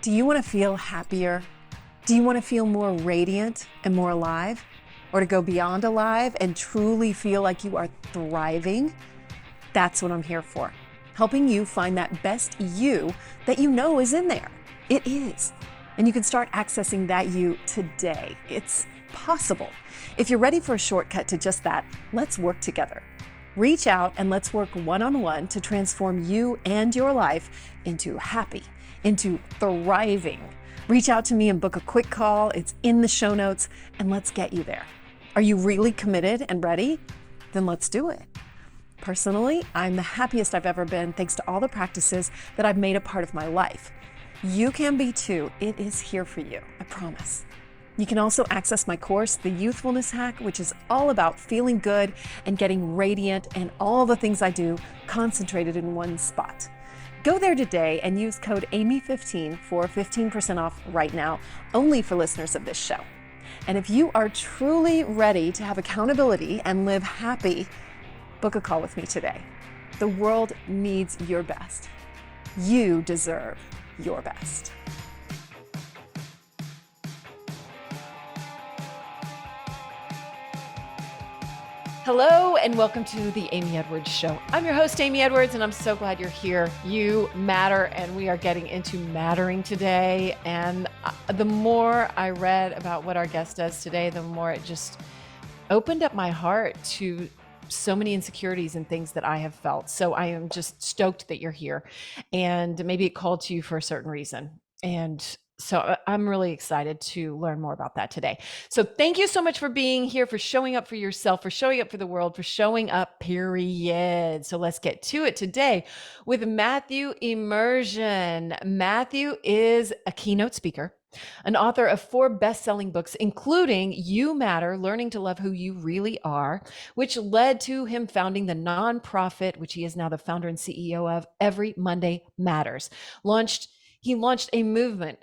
Do you want to feel happier? Do you want to feel more radiant and more alive? Or to go beyond alive and truly feel like you are thriving? That's what I'm here for. Helping you find that best you that you know is in there. It is. And you can start accessing that you today. It's possible. If you're ready for a shortcut to just that, let's work together. Reach out and let's work one-on-one to transform you and your life into happy, into thriving. Reach out to me and book a quick call. It's in the show notes, and let's get you there. Are you really committed and ready? Then let's do it. Personally, I'm the happiest I've ever been thanks to all the practices that I've made a part of my life. You can be too. It is here for you, I promise. You can also access my course, The Youthfulness Hack, which is all about feeling good and getting radiant and all the things I do concentrated in one spot. Go there today and use code AMY15 for 15% off right now, only for listeners of this show. And if you are truly ready to have accountability and live happy, book a call with me today. The world needs your best. You deserve your best. Hello and welcome to the Amy Edwards Show. I'm your host, Amy Edwards, and I'm so glad you're here. You matter, and we are getting into mattering today. And the more I read about what our guest does today, the more it just opened up my heart to so many insecurities and things that I have felt. So I am just stoked that you're here, and maybe it called to you for a certain reason. And so I'm really excited to learn more about that today. So thank you so much for being here, for showing up for yourself, for showing up for the world, for showing up, period. So let's get to it today with Matthew Emerzian. Matthew is a keynote speaker, an author of 4 best-selling books, including You Matter, Learning to Love Who You Really Are, which led to him founding the nonprofit, which he is now the founder and CEO of, Every Monday Matters. He launched a movement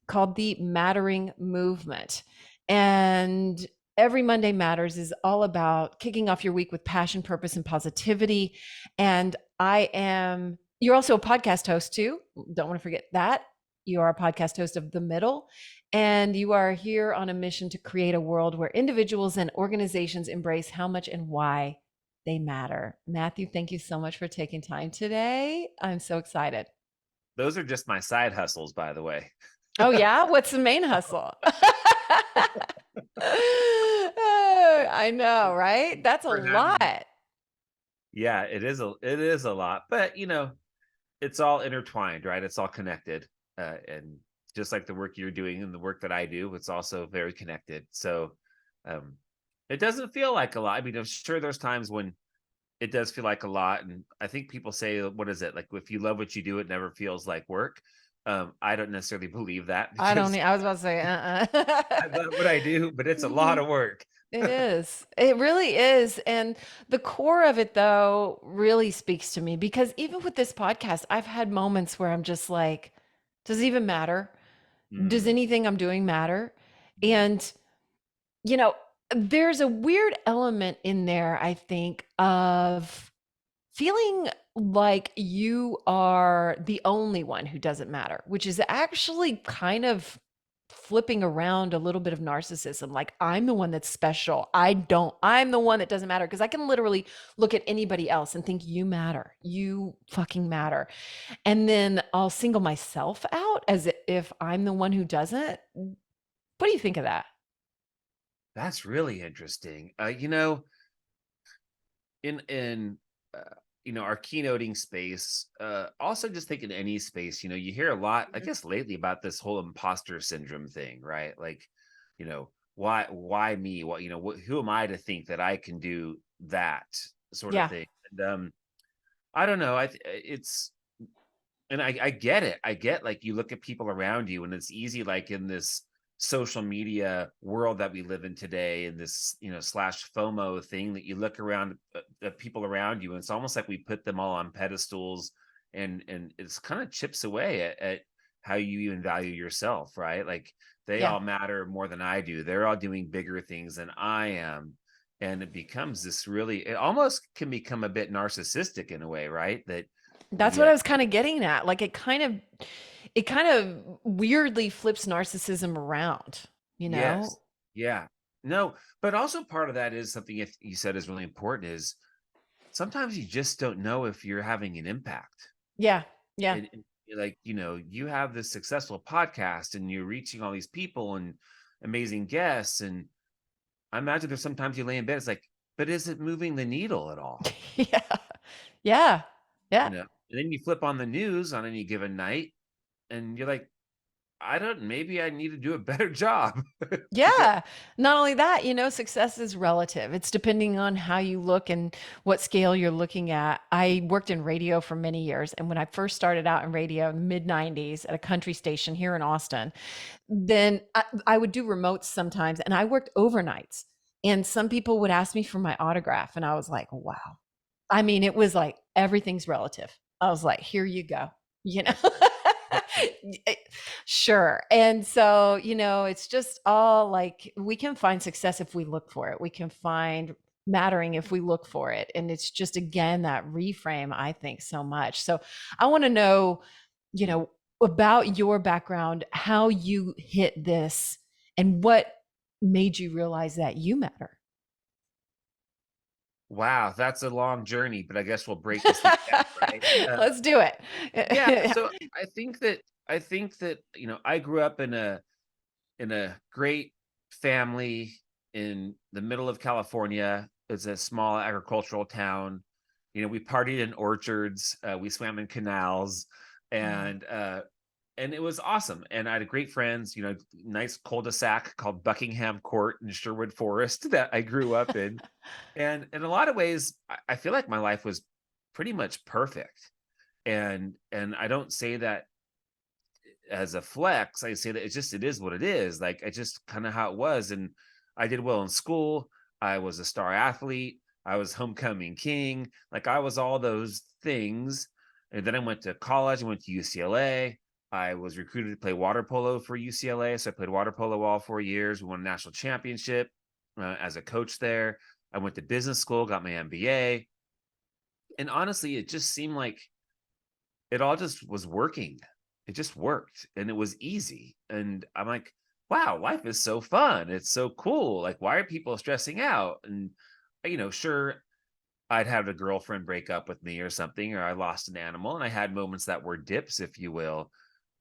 called the Mattering Movement. And Every Monday Matters is all about kicking off your week with passion, purpose, and positivity. And you're also a podcast host too. Don't want to forget that. You are a podcast host of The Middle, and you are here on a mission to create a world where individuals and organizations embrace how much and why they matter. Matthew, thank you so much for taking time today. I'm so excited. Those are just my side hustles, by the way. Oh yeah? What's the main hustle? I know, right? That's a lot. Yeah, it is a lot, but it's all intertwined, right? It's all connected. And just like the work you're doing and the work that I do, it's also very connected. So it doesn't feel like a lot. I mean, I'm sure there's times when it does feel like a lot. And I think people say, what is it? Like, if you love what you do, it never feels like work. I don't necessarily believe that I because was about to say, I love what I do, but it's a lot of work. It is. It really is. And the core of it, though, really speaks to me because even with this podcast, I've had moments where I'm just like, does it even matter? Does anything I'm doing matter? And, you know, there's a weird element in there, I think, of feeling like you are the only one who doesn't matter, which is actually kind of flipping around a little bit of narcissism. Like, I'm the one that's special. I'm the one that doesn't matter. Because I can literally look at anybody else and think, you matter. You fucking matter. And then I'll single myself out as if I'm the one who doesn't. What do you think of that? That's really interesting. In our keynoting space, also just think in any space, you hear a lot, I guess lately, about this whole imposter syndrome thing, right? Like, why me? Who am I to think that I can do that sort of Yeah. thing? And I don't know. I get it. I get, like, you look at people around you and it's easy, like in this social media world that we live in today, and this, slash FOMO thing, that you look around at people around you, and it's almost like we put them all on pedestals, and it's kind of chips away at how you even value yourself, right? Like, they Yeah. all matter more than I do. They're all doing bigger things than I am. And it almost can become a bit narcissistic in a way, right? That's what I was kind of getting at. Like, it kind of weirdly flips narcissism around, you Yes. know? Yeah. No, but also part of that is something if you said is really important is sometimes you just don't know if you're having an impact. Yeah. Yeah. And like, you have this successful podcast and you're reaching all these people and amazing guests. And I imagine there's sometimes you lay in bed, it's like, but is it moving the needle at all? Yeah. Yeah. You Yeah. know, and then you flip on the news on any given night and you're like, I don't, maybe I need to do a better job. because Yeah. Not only that, success is relative. It's depending on how you look and what scale you're looking at. I worked in radio for many years. And when I first started out in radio in the mid 90s at a country station here in Austin, then I would do remotes sometimes and I worked overnights. And some people would ask me for my autograph. And I was like, wow. I mean, it was like everything's relative. I was like, here you go, you know? Sure. And so, it's just all like we can find success if we look for it. We can find mattering if we look for it. And it's just, again, that reframe, I think, so much. So I want to know, you know, about your background, how you hit this and what made you realize that you matter. wow, that's a long journey, but I guess we'll break this thing down, right? Let's do Yeah, it. so I think that I grew up in a great family in the middle of California. It's a small agricultural town. We partied in orchards, we swam in canals, Mm. and it was awesome. And I had great friends. Nice cul-de-sac called Buckingham Court in Sherwood Forest that I grew up in. And in a lot of ways, I feel like my life was pretty much perfect. And I don't say that as a flex. I say that it is what it is. Like I just kind of how it was. And I did well in school. I was a star athlete. I was homecoming king. Like I was all those things. And then I went to college. I went to UCLA. I was recruited to play water polo for UCLA. So I played water polo all 4 years. We won a national championship as a coach there. I went to business school, got my MBA. And honestly, it just seemed like it all just was working. It just worked and it was easy. And I'm like, wow, life is so fun. It's so cool. Like, why are people stressing out? And, sure, I'd have a girlfriend break up with me or something, or I lost an animal. And I had moments that were dips, if you will.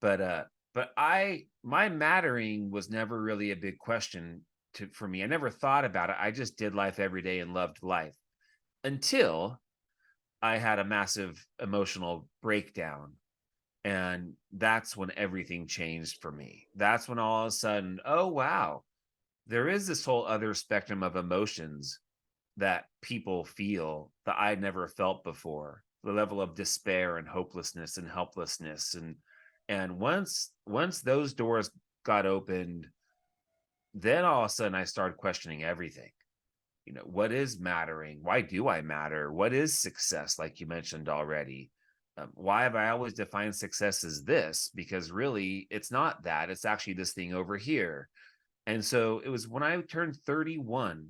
But my mattering was never really a big question for me. I never thought about it. I just did life every day and loved life until I had a massive emotional breakdown. And that's when everything changed for me. That's when all of a sudden, oh, wow, there is this whole other spectrum of emotions that people feel that I never felt before. The level of despair and hopelessness and helplessness. And once those doors got opened, then all of a sudden I started questioning everything. What is mattering? Why do I matter? What is success? Like you mentioned already. Why have I always defined success as this? Because really, it's not that. It's actually this thing over here. And so it was when I turned 31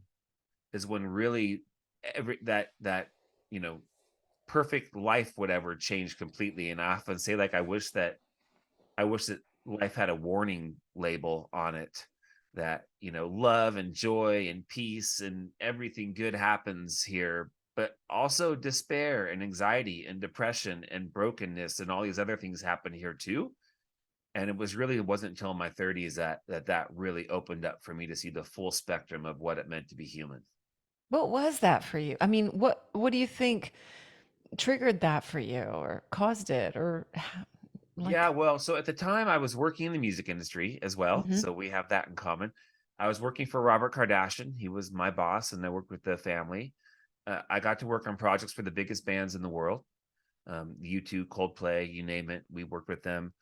is when really every that you know perfect life whatever changed completely. And I often say like I wish that life had a warning label on it that, love and joy and peace and everything good happens here, but also despair and anxiety and depression and brokenness and all these other things happen here too. And it wasn't until my 30s that really opened up for me to see the full spectrum of what it meant to be human. What was that for you? I mean, what do you think triggered that for you or caused it or Yeah, like well, so at the time I was working in the music industry as well. mhm. So we have that in common. I was working for Robert Kardashian. He was my boss, and I worked with the family. I got to work on projects for the biggest bands in the world, U2, Coldplay, you name it. We worked with them.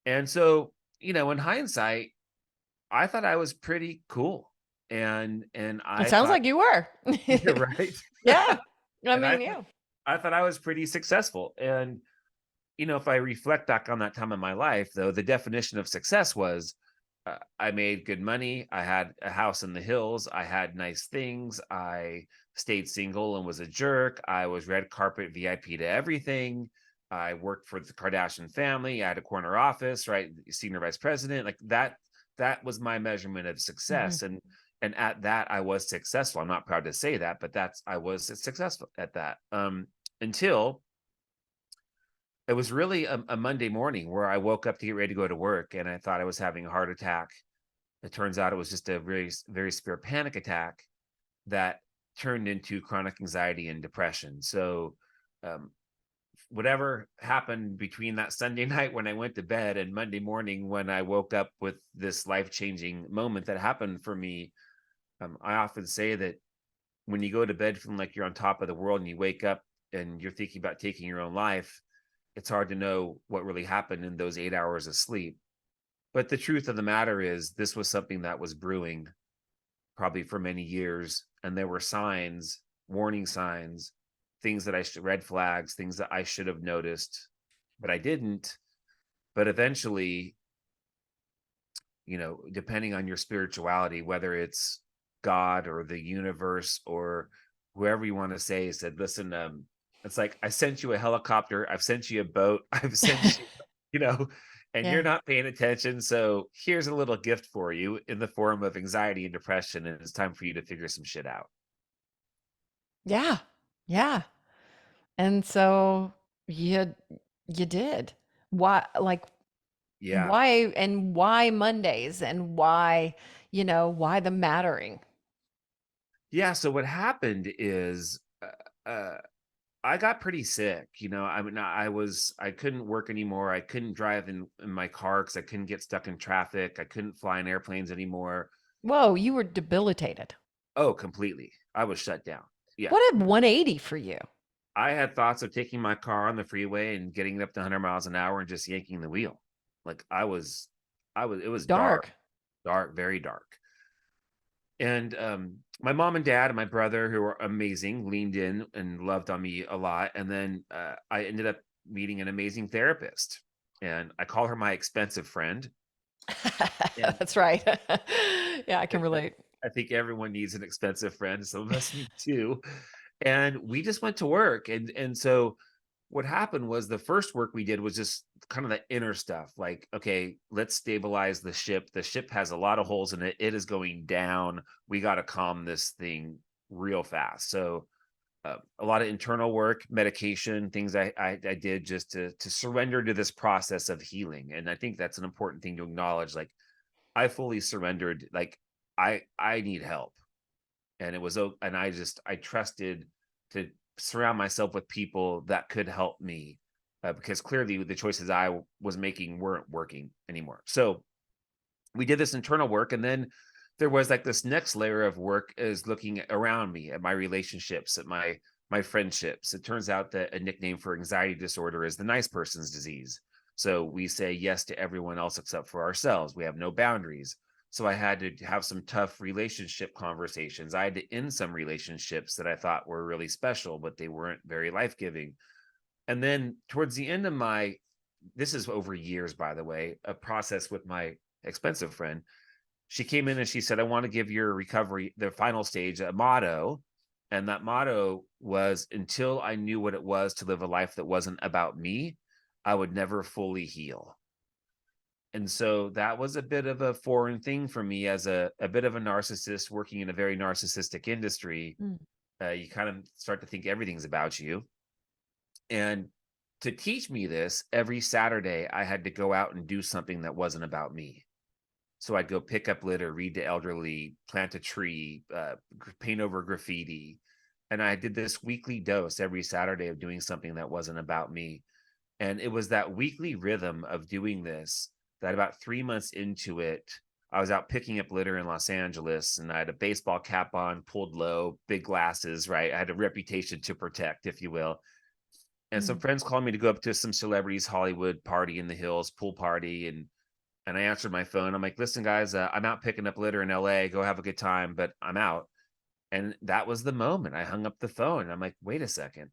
And so, in hindsight, I thought I was pretty cool. And It I sounds thought, like you were. yeah, right. Yeah. I And mean, yeah. I thought I was pretty successful. And if I reflect back on that time in my life, though, the definition of success was I made good money. I had a house in the hills. I had nice things. I stayed single and was a jerk. I was red carpet VIP to everything. I worked for the Kardashian family. I had a corner office, right? Senior vice president, like that. That was my measurement of Mhm. success. And at that, I was successful. I'm not proud to say that, but I was successful at that. Until it was really a Monday morning where I woke up to get ready to go to work and I thought I was having a heart attack. It turns out it was just a very severe panic attack that turned into chronic anxiety and depression. So, um, whatever happened between that Sunday night when I went to bed and Monday morning when I woke up with this life changing moment that happened for me, I often say that when you go to bed feeling like you're on top of the world and you wake up and you're thinking about taking your own life, it's hard to know what really happened in those 8 hours of sleep. But the truth of the matter is, this was something that was brewing probably for many years. And there were signs, warning signs, things that red flags, things that I should have noticed, but I didn't. But eventually, depending on your spirituality, whether it's God or the universe or whoever you want to say, said, listen, it's like, I sent you a helicopter, I've sent you a boat, I've sent you, you know, and you're Yeah. not paying attention. So here's a little gift for you in the form of anxiety and depression. And it's time for you to figure some shit out. Yeah. Yeah. And so you you did. Why, like, Yeah. why Mondays, and why the mattering? Yeah. So what happened is, I got pretty sick. I mean, I couldn't work anymore. I couldn't drive in my car because I couldn't get stuck in traffic. I couldn't fly in airplanes anymore. Whoa, you were debilitated. Oh, completely. I was shut down. Yeah. What a 180 for you. I had thoughts of taking my car on the freeway and getting it up to 100 miles an hour and just yanking the wheel. Like it was dark, Dark. dark, very dark. And my mom and dad and my brother, who were amazing, leaned in and loved on me a lot. And then I ended up meeting an amazing therapist, and I call her my expensive friend. And That's right. Yeah, I can relate. I think everyone needs an expensive friend. Some of us need two. And we just went to work. And so what happened was, the first work we did was just kind of the inner stuff. Like, okay, let's stabilize the ship. The ship has a lot of holes in it. It is going down. We got to calm this thing real fast. So a lot of internal work, medication, things I did just to surrender to this process of healing. And I think that's an important thing to acknowledge. Like, I fully surrendered. Like, I need help, and I trusted to surround myself with people that could help me, because clearly the choices I was making weren't working anymore. So we did this internal work, and then there was like this next layer of work, is looking around me at my relationships, at my friendships. It turns out that a nickname for anxiety disorder is the nice person's disease. So we say yes to everyone else except for ourselves. We have no boundaries. So I had to have some tough relationship conversations. I had to end some relationships that I thought were really special, but they weren't very life-giving. And then towards the end of this is over years, by the way, a process with my expensive friend, she came in and she said, I want to give your recovery, the final stage, a motto. And that motto was, until I knew what it was to live a life that wasn't about me, I would never fully heal. And so that was a bit of a foreign thing for me, as a bit of a narcissist working in a very narcissistic industry. Mm. You kind of start to think everything's about you. And to teach me this, every Saturday, I had to go out and do something that wasn't about me. So I'd go pick up litter, read to elderly, plant a tree, paint over graffiti. And I did this weekly dose every Saturday of doing something that wasn't about me. And it was that weekly rhythm of doing this that about 3 months into it, I was out picking up litter in Los Angeles, and I had a baseball cap on, pulled low, big glasses, right? I had a reputation to protect, if you will. And some Mm. friends called me to go up to some celebrities Hollywood party in the hills, pool party. And I answered my phone. I'm like, listen, guys, I'm out picking up litter in LA. Go have a good time, but I'm out. And that was the moment I hung up the phone. I'm like, wait a second.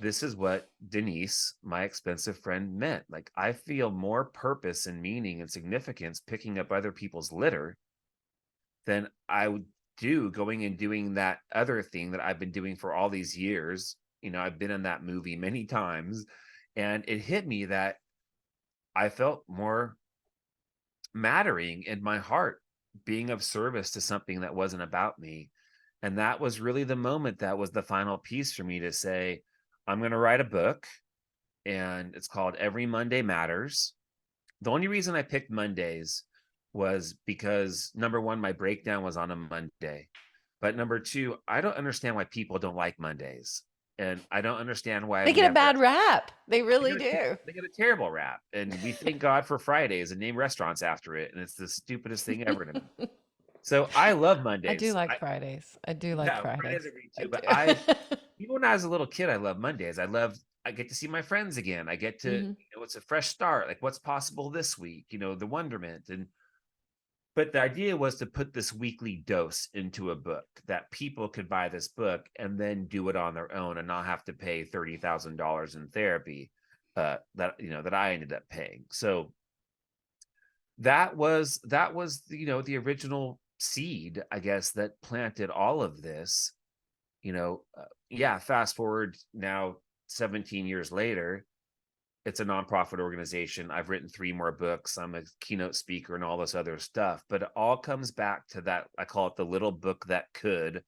This is what Denise, my expensive friend, meant. Like, I feel more purpose and meaning and significance picking up other people's litter than I would do going and doing that other thing that I've been doing for all these years. I've been in that movie many times. And it hit me that I felt more mattering in my heart, being of service to something that wasn't about me. And that was really the moment that was the final piece for me to say, I'm going to write a book, and it's called Every Monday Matters. The only reason I picked Mondays was because number one, my breakdown was on a Monday. But number two, I don't understand why people don't like Mondays. And I don't understand why They we get a have bad rap. They they really get a do. they get a terrible rap, and we thank God for Fridays and name restaurants after it, and it's the stupidest thing ever to me. So I love I do Mondays. like Fridays. I do like Yeah, Fridays Fridays. are great I too. But do. even when I was a little kid, I love Mondays. I get to see my friends again. I get to, Mhm. it's a fresh start. Like what's possible this week, the wonderment. But the idea was to put this weekly dose into a book that people could buy this book and then do it on their own and not have to pay $30,000 in therapy, that I ended up paying. So that was the original seed, I guess, that planted all of this. Yeah, fast forward now 17 years later, it's a nonprofit organization. I've written 3 more books. I'm a keynote speaker and all this other stuff, but it all comes back to that. I call it the little book that could,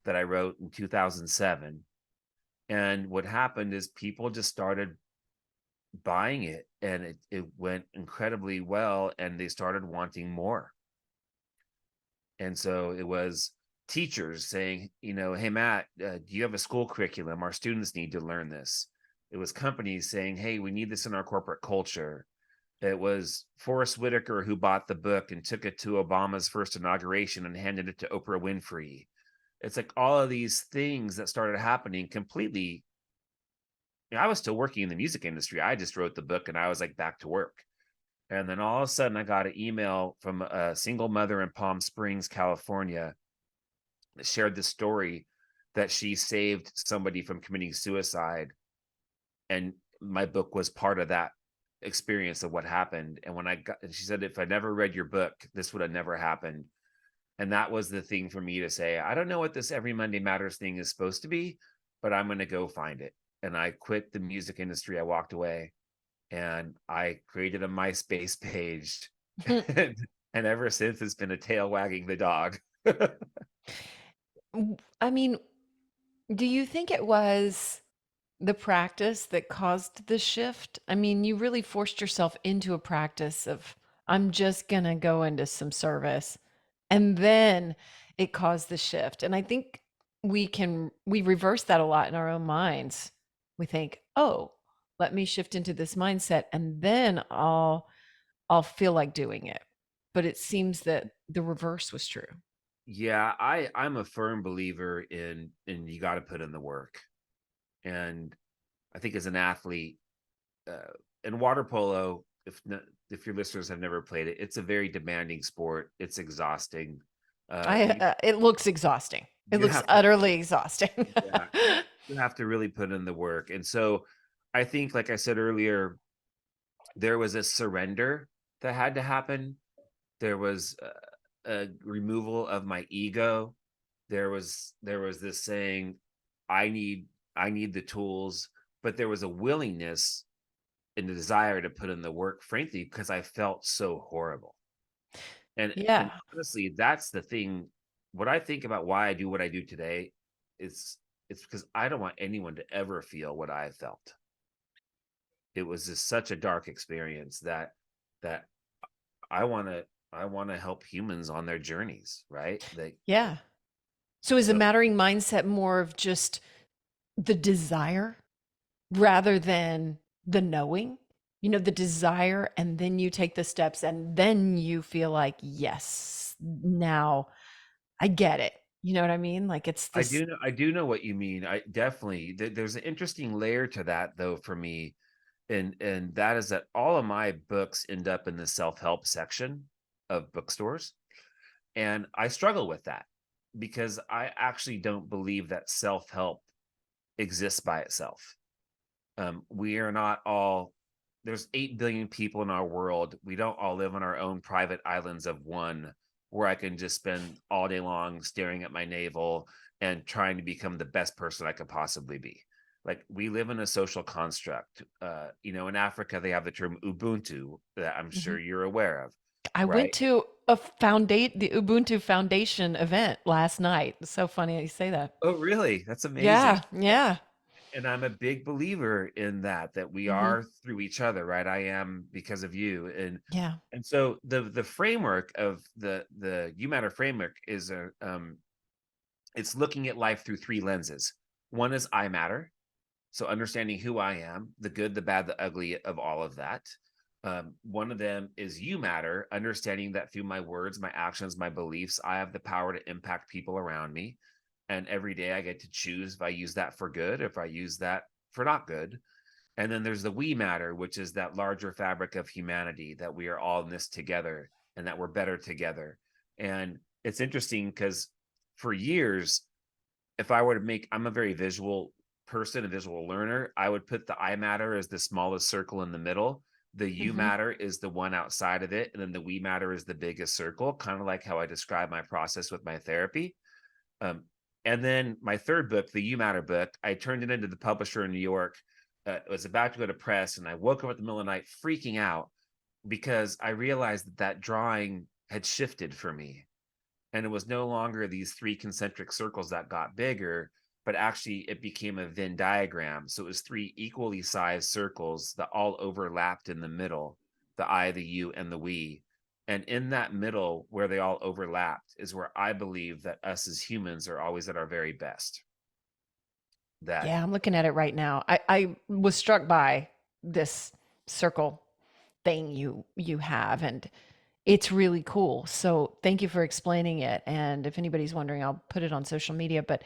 that I wrote in 2007. And what happened is people just started buying it, and it went incredibly well, and they started wanting more. And so it was teachers saying, hey, Matt, do you have a school curriculum? Our students need to learn this. It was companies saying, hey, we need this in our corporate culture. It was Forrest Whitaker who bought the book and took it to Obama's first inauguration and handed it to Oprah Winfrey. It's like all of these things that started happening completely. I was still working in the music industry. I just wrote the book and I was like back to work. And then all of a sudden, I got an email from a single mother in Palm Springs, California, that shared the story that she saved somebody from committing suicide. And my book was part of that experience of what happened. And she said, if I never read your book, this would have never happened. And that was the thing for me to say, I don't know what this Every Monday Matters thing is supposed to be, but I'm going to go find it. And I quit the music industry. I walked away and I created a MySpace page. and, and ever since, it's been a tail wagging the dog. I mean, do you think it was the practice that caused the shift? I mean, you really forced yourself into a practice of, I'm just going to go into some service. And then it caused the shift. And I think we reverse that a lot in our own minds. We think, oh, let me shift into this mindset and then I'll feel like doing it. But it seems that the reverse was true. Yeah, I'm a firm believer in you got to put in the work. And I think as an athlete, uh, in water polo, if your listeners have never played it, it's a very demanding sport. It's exhausting. I You it looks exhausting. It you looks have to utterly exhausting. yeah, you have to really put in the work. And so I think, like I said earlier, there was a surrender that had to happen. There was a removal of my ego. There was this saying, I need I need the tools, but there was a willingness and the desire to put in the work, frankly, because I felt so horrible. And Yeah. honestly, that's the thing. What I think about why I do what I do today is it's because I don't want anyone to ever feel what I felt. It was just such a dark experience that I want to I want to help humans on their journeys, right? Yeah. So is the So mattering mindset more of just the desire rather than the knowing? You know, the desire, and then you take the steps, and then you feel like, yes, now I get it. You know what I mean? Like it's this, I do know what you mean. I definitely there's an interesting layer to that though for me, and that is that all of my books end up in the self-help section of bookstores. And I struggle with that because I actually don't believe that self-help exists by itself. We are not all, there's 8 billion people in our world. We don't all live on our own private islands of one where I can just spend all day long staring at my navel and trying to become the best person I could possibly be. like we live in a social construct. In Africa, they have the term Ubuntu that I'm Mhm. sure you're aware of, I went right? to the Ubuntu Foundation event last night. It's so funny that you say that. Oh, really? That's amazing. Yeah, yeah. And I'm a big believer in that we Mhm. are through each other, right? I am because of you. Yeah. And so the framework of the You Matter framework is it's looking at life through three lenses. One is I matter. So understanding who I am, the good, the bad, the ugly of all of that. One of them is you matter, understanding that through my words, my actions, my beliefs, I have the power to impact people around me. And every day I get to choose if I use that for good, if I use that for not good. And then there's the we matter, which is that larger fabric of humanity, that we are all in this together and that we're better together. And it's interesting because for years, if I were to make, I'm a very visual person, a visual learner, I would put the I matter as the smallest circle in the middle. The you Mhm. matter is the one outside of it. And then the we matter is the biggest circle, kind of like how I describe my process with my therapy. Um, and then my third book, the You Matter book, I turned it into the publisher in New York. It was about to go to press, and I woke up at the middle of the night freaking out because I realized that drawing had shifted for me. And it was no longer these three concentric circles that got bigger, but actually it became a Venn diagram. So it was three equally sized circles that all overlapped in the middle, the I, the you, and the we. And in that middle, where they all overlapped, is where I believe that us as humans are always at our very best. That, Yeah, I'm looking at it right now. I was struck by this circle thing you have, and it's really cool. So thank you for explaining it. And if anybody's wondering, I'll put it on social media, but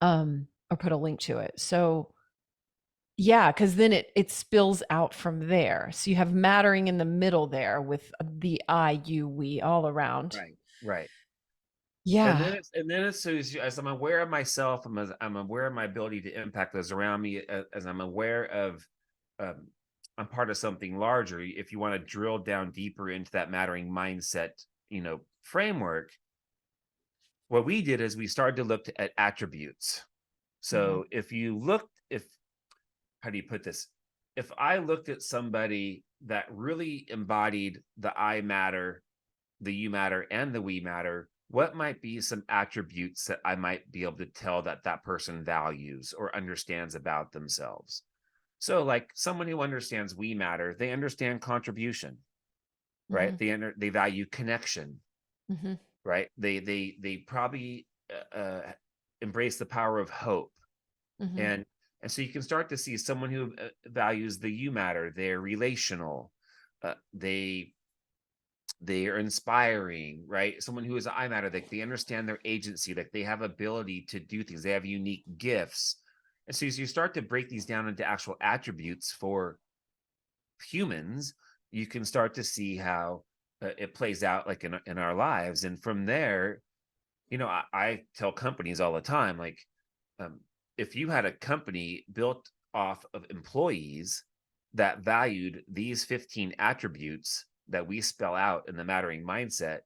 or put a link to it. So yeah, because then it spills out from there. So you have mattering in the middle there with the I, you, we all around. right, right. Yeah. And then it's so as I'm aware of myself, I'm aware of my ability to impact those around me, as I'm aware of, um, I'm part of something larger. If you want to drill down deeper into that mattering mindset, framework, what we did is we started to look at attributes. Mhm. So if how do you put this? If I looked at somebody that really embodied the I matter, the you matter, and the we matter, what might be some attributes that I might be able to tell that that person values or understands about themselves? So, like someone who understands we matter, they understand contribution, right? Mhm. They value connection, Mhm. right? They probably embrace the power of hope, Mhm. and so you can start to see someone who values the you matter. They're relational. They are inspiring, right? Someone who is I matter, like they understand their agency, like they have ability to do things, they have unique gifts. And so as you start to break these down into actual attributes for humans, you can start to see how it plays out like in our lives. And from there, I tell companies all the time, like, um, if you had a company built off of employees that valued these 15 attributes that we spell out in the mattering mindset,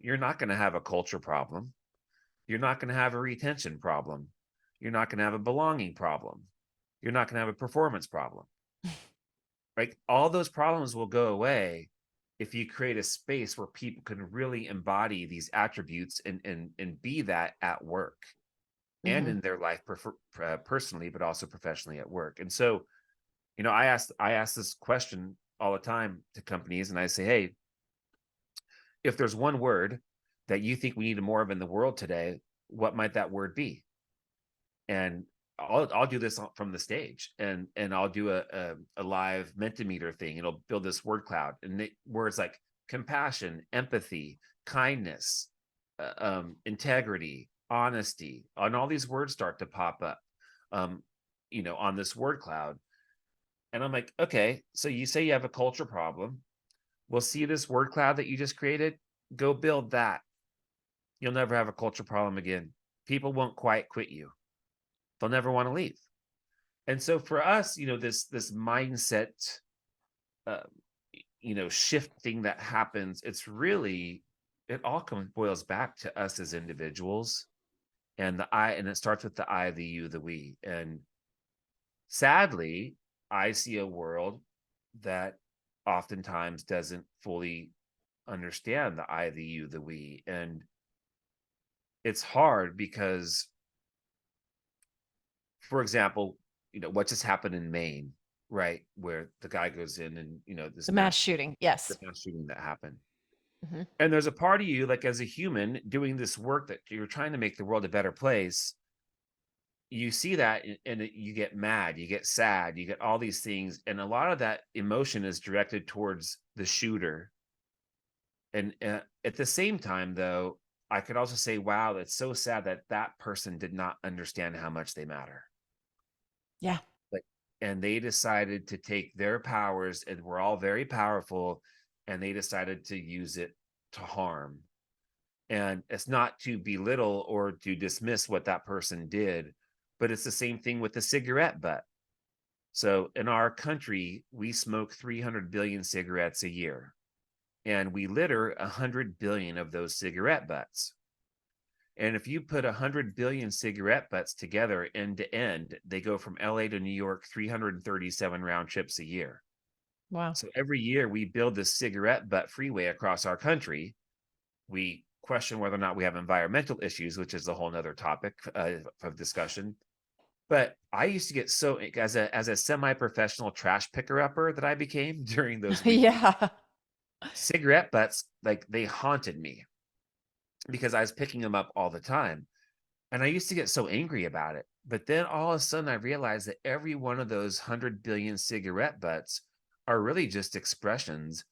you're not going to have a culture problem. You're not going to have a retention problem. You're not going to have a belonging problem. You're not going to have a performance problem. Right? All those problems will go away if you create a space where people can really embody these attributes and be that at work and Mhm. in their life personally, but also professionally at work. And so, I ask this question all the time to companies, and I say, hey, if there's one word that you think we need more of in the world today, what might that word be? And I'll do this from the stage, and I'll do a live Mentimeter thing. It'll build this word cloud, and words like compassion, empathy, kindness, integrity, honesty, and all these words start to pop up, um, on this word cloud. And I'm like, okay, so you say you have a culture problem. Well, see this word cloud that you just created? Go build that. You'll never have a culture problem again. People won't quit you. They'll never want to leave. And so for us, this mindset, uh, shifting that happens, it all boils back to us as individuals, and it starts with the I, the you, the we. And sadly, I see a world that oftentimes doesn't fully understand the I, the you, the we. And it's hard because, for example, what just happened in Maine, right? Where the guy goes in and, The mass shooting. the Yes. mass shooting that happened. Hmm. And there's a part of you, like as a human doing this work that you're trying to make the world a better place. You see that and you get mad, you get sad, you get all these things. And a lot of that emotion is directed towards the shooter. And at the same time, though, I could also say, wow, it's so sad that that person did not understand how much they matter. Yeah. Like, and they decided to take their powers, and we're all very powerful, and they decided to use it to harm. And it's not to belittle or to dismiss what that person did, but it's the same thing with the cigarette butt. So in our country, we smoke 300 billion cigarettes a year, and we litter 100 billion of those cigarette butts. And if you put 100 billion cigarette butts together end to end, they go from LA to New York 337 round trips a year. Wow. So every year we build this cigarette butt freeway across our country. We question whether or not we have environmental issues, which is a whole nother topic of discussion. But I used to get so, as a semi-professional trash picker upper that I became during those weekly Yeah. cigarette butts, like they haunted me because I was picking them up all the time. And I used to get so angry about it. But then all of a sudden I realized that every one of those 100 billion cigarette butts are really just expressions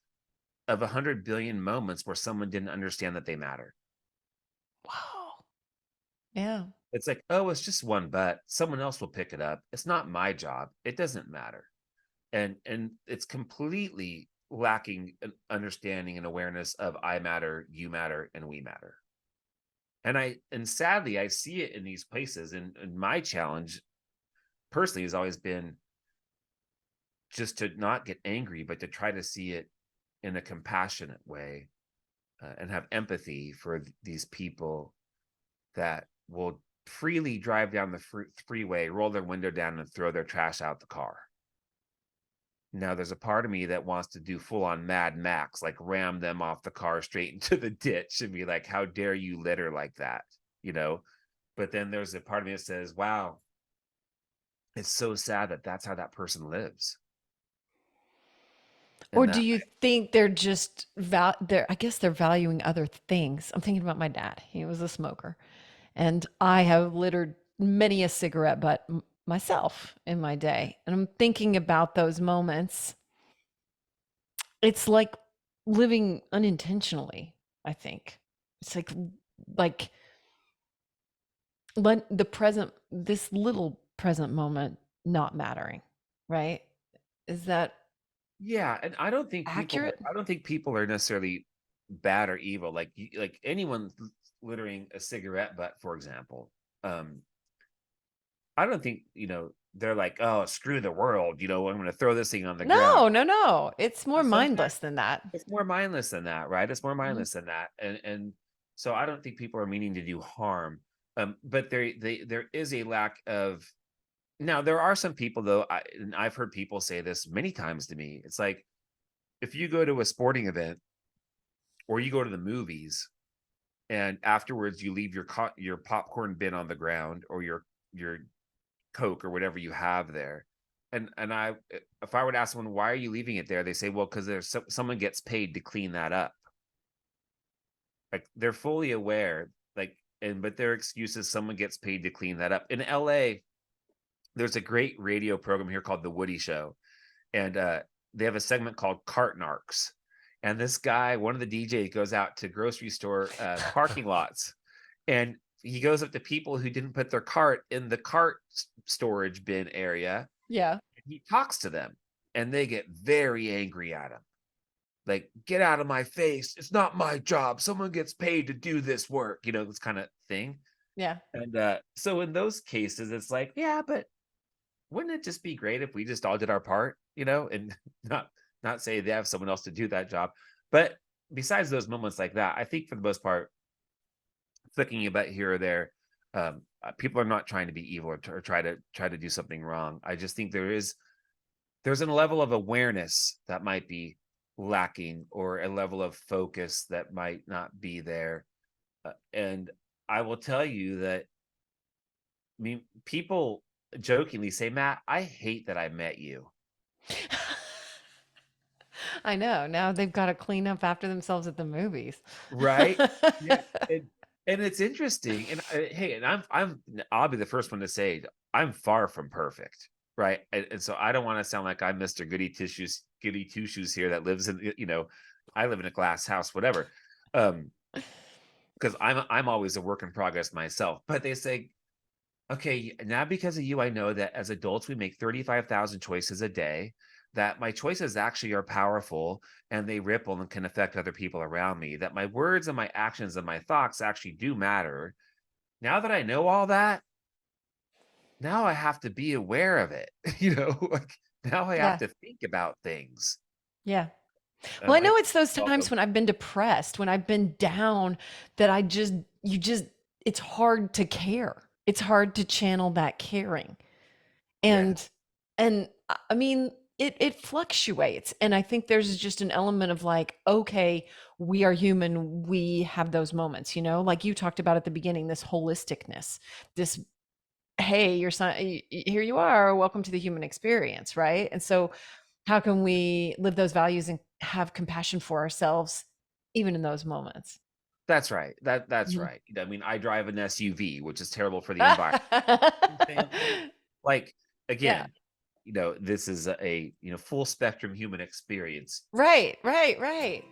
of 100 billion moments where someone didn't understand that they matter. Wow. Yeah. It's like, oh, it's just one butt. Someone else will pick it up. It's not my job. It doesn't matter. And it's completely lacking an understanding and awareness of I matter, you matter, and we matter. And sadly, I see it in these places. And my challenge personally has always been just to not get angry, but to try to see it in a compassionate way, and have empathy for these people that will freely drive down the freeway, roll their window down, and throw their trash out the car. Now, there's a part of me that wants to do full on Mad Max, like ram them off the car straight into the ditch and be like, how dare you litter like that? You know? But then there's a part of me that says, wow, it's so sad that that's how that person lives. Or And do that, you think they're just I guess they're valuing other things. I'm thinking about my dad. He was a smoker. And I have littered many a cigarette butt myself in my day. And I'm thinking about those moments. It's like living unintentionally, I think. It's like let the present, this little present moment not mattering, right? Is that yeah, and accurate? I don't think people are necessarily bad or evil. Like anyone littering a cigarette butt, for example. I don't think, they're like, oh, screw the world, I'm gonna throw this thing on the ground. No, no, no. It's more Sometimes mindless than that. it's more mindless than that, right? It's more Mhm. mindless than that. And so I don't think people are meaning to do harm. But there is a lack of. Now there are some people though, and I've heard people say this many times to me. It's like if you go to a sporting event or you go to the movies and afterwards you leave your popcorn bin on the ground or your Coke or whatever you have there. And if I would ask someone, why are you leaving it there? They say, well, because someone gets paid to clean that up. Like they're fully aware, but their excuse is someone gets paid to clean that up. In LA, there's a great radio program here called The Woody Show. And they have a segment called Cart Narcs. And this guy, one of the DJs, goes out to grocery store parking lots, and he goes up to people who didn't put their cart in the cart storage bin area. Yeah. And he talks to them, and they get very angry at him. Like, get out of my face. It's not my job. Someone gets paid to do this work, this kind of thing. Yeah. And so in those cases, it's like, yeah, but wouldn't it just be great if we just all did our part, and not say they have someone else to do that job. But besides those moments like that, I think for the most part, flicking a bit here or there, People are not trying to be evil or try to do something wrong. I just think there's a level of awareness that might be lacking, or a level of focus that might not be there. And I will tell you that, I mean, people jokingly say, Matt, I hate that I met you. I know. Now they've got to clean up after themselves at the movies. Right? Yeah. And it's interesting. And hey, and I'll be the first one to say I'm far from perfect. Right. And so I don't want to sound like I'm Mr. Goody two shoes here that lives in, I live in a glass house, whatever. Because I'm always a work in progress myself. But they say, okay, now because of you, I know that as adults, we make 35,000 choices a day, that my choices actually are powerful and they ripple and can affect other people around me, that my words and my actions and my thoughts actually do matter. Now that I know all that, now I have to be aware of it. Like now I have Yeah. to think about things. Yeah. Well, I I know it's those times welcome. when I've been depressed, when I've been down, that it's hard to care. It's hard to channel that caring. Yeah, And I mean, it fluctuates. And I think there's just an element of like, okay, we are human. We have those moments, like you talked about at the beginning, this holisticness, this, hey, your son, here you are, welcome to the human experience, right? And so how can we live those values and have compassion for ourselves even in those moments? that's right. That's Mhm. right. I mean, I drive an SUV, which is terrible for the environment. Like, Yeah. again, this is a full spectrum human experience. Right, right, right.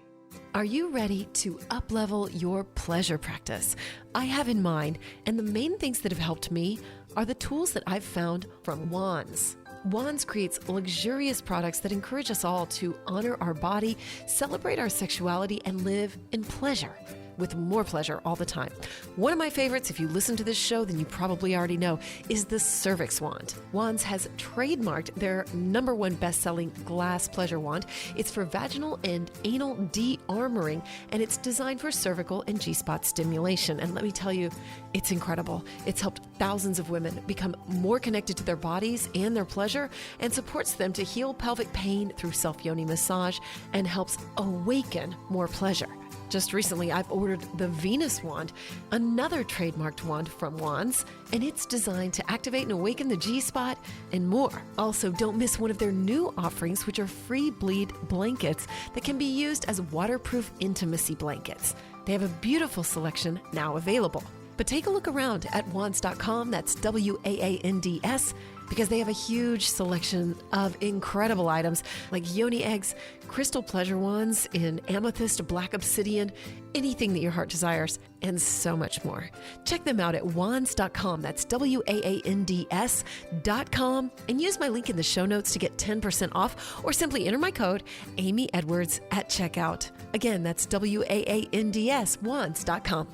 Are you ready to uplevel your pleasure practice? I have in mind, and the main things that have helped me are the tools that I've found from Wands. Wands creates luxurious products that encourage us all to honor our body, celebrate our sexuality, and live in pleasure. With more pleasure all the time. One of my favorites, if you listen to this show, then you probably already know, is the Cervix Wand. Wands has trademarked their #1 best-selling glass pleasure wand. It's for vaginal and anal de-armoring, and it's designed for cervical and G-spot stimulation. And let me tell you, it's incredible. It's helped thousands of women become more connected to their bodies and their pleasure, and supports them to heal pelvic pain through self-yoni massage, and helps awaken more pleasure. Just recently, I've ordered the Venus wand, another trademarked wand from Wands, and it's designed to activate and awaken the G-spot and more. Also, don't miss one of their new offerings, which are free bleed blankets that can be used as waterproof intimacy blankets. They have a beautiful selection now available. But take a look around at wands.com, that's WAANDS, because they have a huge selection of incredible items like yoni eggs, crystal pleasure wands in amethyst, black obsidian, anything that your heart desires, and so much more. Check them out at wands.com, that's WAANDS.com, and use my link in the show notes to get 10% off, or simply enter my code Amy Edwards at checkout. Again, that's WAANDS, wands.com.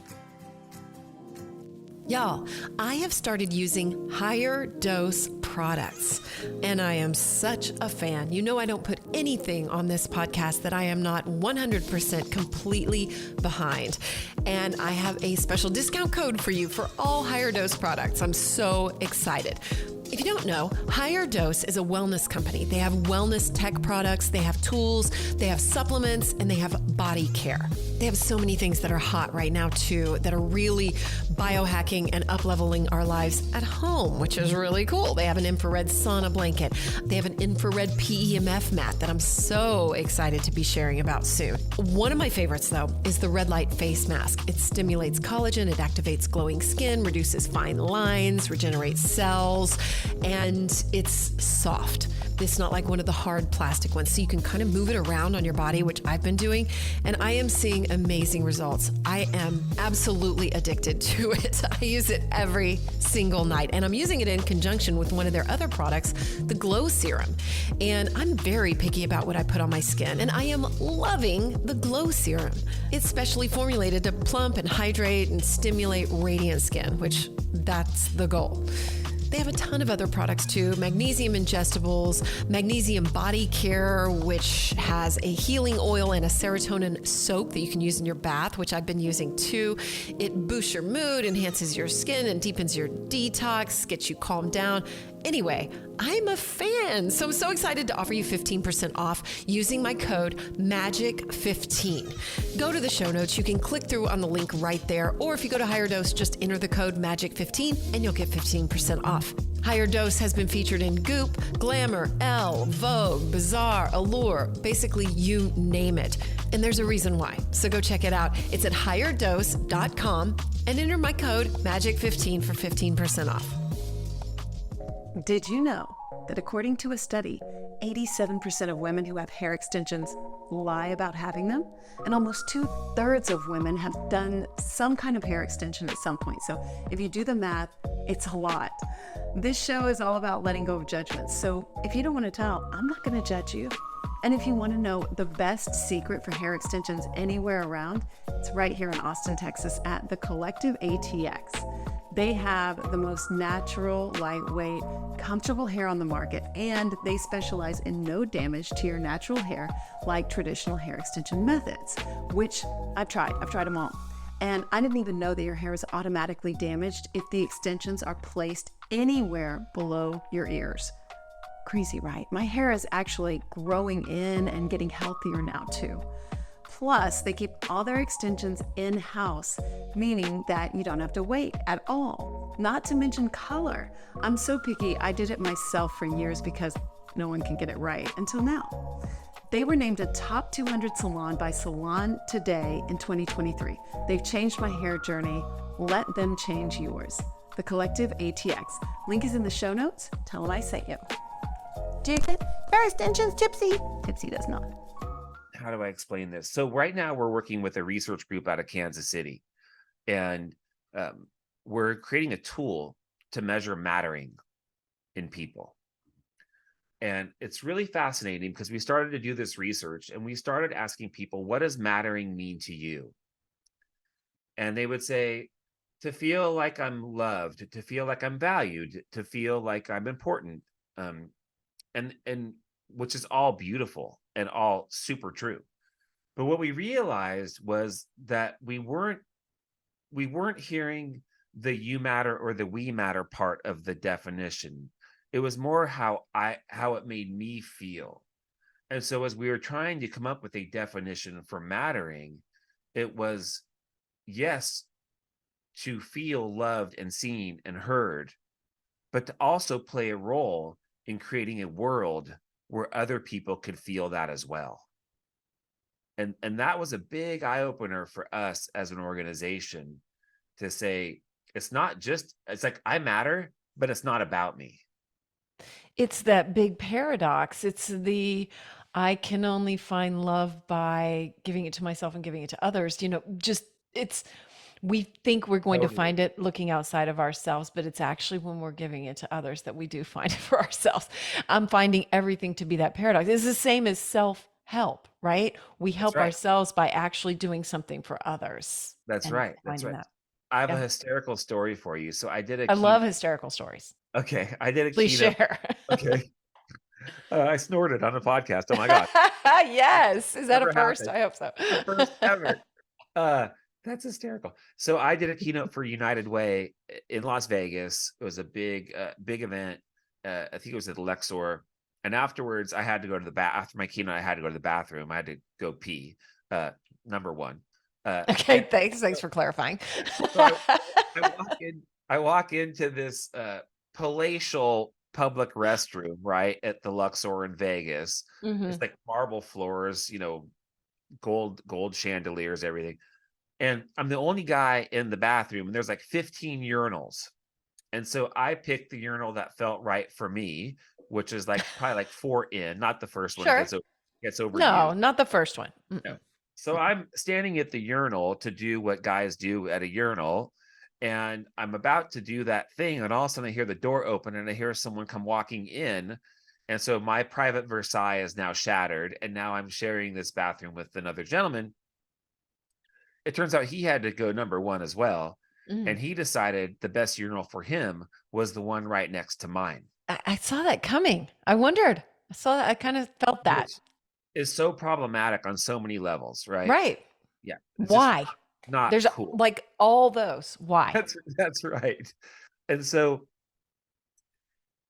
Y'all, I have started using higher dose products, and I am such a fan. You know, I don't put anything on this podcast that I am not 100% completely behind. And I have a special discount code for you for all higher dose products. I'm so excited. If you don't know, Higher Dose is a wellness company. They have wellness tech products, they have tools, they have supplements, and they have body care. They have so many things that are hot right now too, that are really biohacking and up-leveling our lives at home, which is really cool. They have an infrared sauna blanket. They have an infrared PEMF mat that I'm so excited to be sharing about soon. One of my favorites though is the red light face mask. It stimulates collagen, it activates glowing skin, reduces fine lines, regenerates cells, and it's soft. It's not like one of the hard plastic ones, so you can kind of move it around on your body, which I've been doing, and I am seeing amazing results. I am absolutely addicted to it. I use it every single night, and I'm using it in conjunction with one of their other products, the Glow Serum. And I'm very picky about what I put on my skin, and I am loving the Glow Serum. It's specially formulated to plump and hydrate and stimulate radiant skin, which that's the goal. They have a ton of other products too. Magnesium ingestibles, magnesium body care, which has a healing oil and a serotonin soap that you can use in your bath, which I've been using too. It boosts your mood, enhances your skin, and deepens your detox, gets you calmed down. Anyway, I'm a fan, so I'm so excited to offer you 15% off using my code MAGIC15. Go to the show notes. You can click through on the link right there, or if you go to Higher Dose, just enter the code MAGIC15 and you'll get 15% off. Higher Dose has been featured in Goop, Glamour, Elle, Vogue, Bazaar, Allure, basically you name it. And there's a reason why. So go check it out. It's at higherdose.com and enter my code MAGIC15 for 15% off. Did you know that according to a study, 87% of women who have hair extensions lie about having them? And almost 2/3 of women have done some kind of hair extension at some point. So if you do the math, it's a lot. This show is all about letting go of judgments. So if you don't want to tell, I'm not going to judge you. And if you want to know the best secret for hair extensions anywhere around, it's right here in Austin, Texas at the Collective ATX. They have the most natural, lightweight, comfortable hair on the market, and they specialize in no damage to your natural hair like traditional hair extension methods, which I've tried them all. And I didn't even know that your hair is automatically damaged if the extensions are placed anywhere below your ears. Crazy, right? My hair is actually growing in and getting healthier now too. Plus, they keep all their extensions in-house, meaning that you don't have to wait at all. Not to mention color. I'm so picky, I did it myself for years because no one can get it right until now. They were named a top 200 salon by Salon Today in 2023. They've changed my hair journey. Let them change yours. The Collective ATX. Link is in the show notes. Tell them I sent you. Do you get hair extensions, Tipsy? Tipsy does not. How do I explain this? So right now we're working with a research group out of Kansas City, and we're creating a tool to measure mattering in people. And it's really fascinating because we started to do this research and we started asking people, what does mattering mean to you? And they would say, to feel like I'm loved, to feel like I'm valued, to feel like I'm important. And which is all beautiful and all super true. But what we realized was that we weren't hearing the you matter or the we matter part of the definition. It was more how it made me feel. And so as we were trying to come up with a definition for mattering, it was, yes, to feel loved and seen and heard, but to also play a role in creating a world where other people could feel that as well. And that was a big eye-opener for us as an organization to say, it's like I matter, but it's not about me. It's that big paradox. It's I can only find love by giving it to myself and giving it to others. We think we're going to find it looking outside of ourselves, but it's actually when we're giving it to others that we do find it for ourselves. I'm finding everything to be that paradox. It's the same as self-help, right? We help ourselves by actually doing something for others. That's right. That's right. I have a hysterical story for you. So I love hysterical stories. Okay. I did a Please keynote. Share. Okay. I snorted on a podcast. Oh my God. Yes. Is that Never a first? happened. I hope so. First ever. That's hysterical. So I did a keynote for United Way in Las Vegas. It was a big event. I think it was at Lexor. And afterwards, I had to go to after my keynote, I had to go to the bathroom. I had to go pee. Number one. Okay, thanks for clarifying. So I walk into this palatial public restroom, right, at the Luxor in Vegas. Mm-hmm. It's like marble floors, gold chandeliers, everything. And I'm the only guy in the bathroom, and there's like 15 urinals. And so I picked the urinal that felt right for me, which is like probably like 4 in, not the first one. Sure. Gets overused. No, not the first one. No. So I'm standing at the urinal to do what guys do at a urinal. And I'm about to do that thing. And all of a sudden I hear the door open and I hear someone come walking in. And so my private Versailles is now shattered. And now I'm sharing this bathroom with another gentleman. It turns out he had to go number one as well. Mm. And he decided the best urinal for him was the one right next to mine, I saw that coming. I wondered. I saw that. I kind of felt that. which is so problematic on so many levels, right? Right. Yeah, it's just Why? not There's cool. like all those. Why? That's right. And so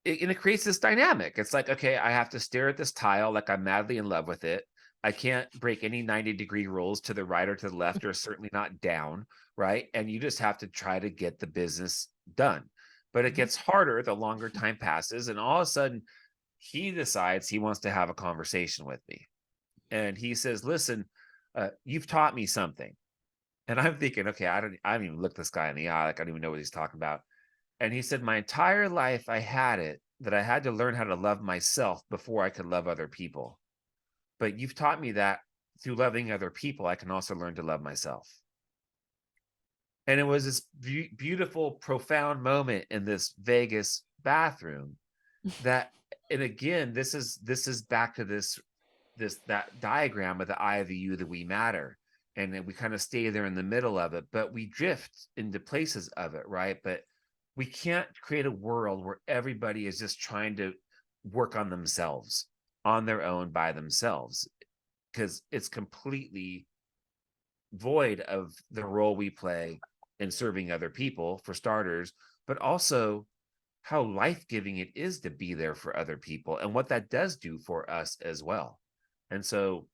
it creates this dynamic. It's like, okay, I have to stare at this tile like I'm madly in love with it. I can't break any 90-degree rules to the right or to the left, or certainly not down, right? And you just have to try to get the business done. But it gets harder the longer time passes. And all of a sudden, he decides he wants to have a conversation with me. And he says, listen, you've taught me something. And I'm thinking, okay, I don't even look this guy in the eye. Like, I don't even know what he's talking about. And he said, my entire life, I had it that I had to learn how to love myself before I could love other people. But you've taught me that through loving other people, I can also learn to love myself. And it was this beautiful, profound moment in this Vegas bathroom that, and again, this is back to that diagram of the I, of the you, the we matter. And then we kind of stay there in the middle of it, but we drift into places of it, right? But we can't create a world where everybody is just trying to work on themselves on their own by themselves, because it's completely void of the role we play in serving other people, for starters, but also how life-giving it is to be there for other people and what that does do for us as well. And so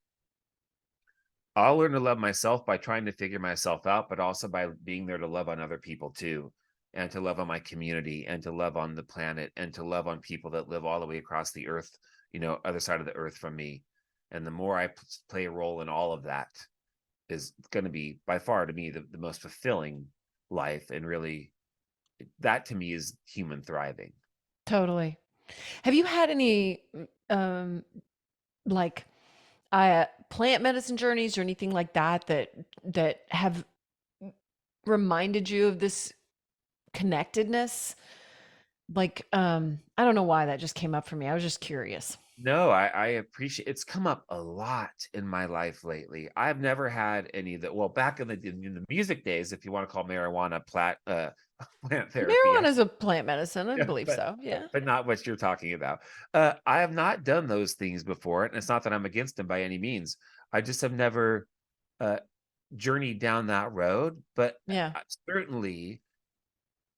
I'll learn to love myself by trying to figure myself out, but also by being there to love on other people too, and to love on my community, and to love on the planet, and to love on people that live all the way across the earth, other side of the earth from me. And the more I play a role in all of that is going to be, by far, to me, the most fulfilling life. And really, that to me is human thriving. Totally. Have you had any um like plant medicine journeys or anything like that have reminded you of this connectedness? Like I don't know why that just came up for me. I was just curious. No, I appreciate it's come up a lot in my life lately. I've never had any that, well, back in the music days, if you want to call marijuana plant therapy, Marijuana is a plant medicine. I yeah, believe so. Yeah. but not what you're talking about. I have not done those things before, and it's not that I'm against them by any means. I just have never uh, journeyed down that road. But Yeah. certainly,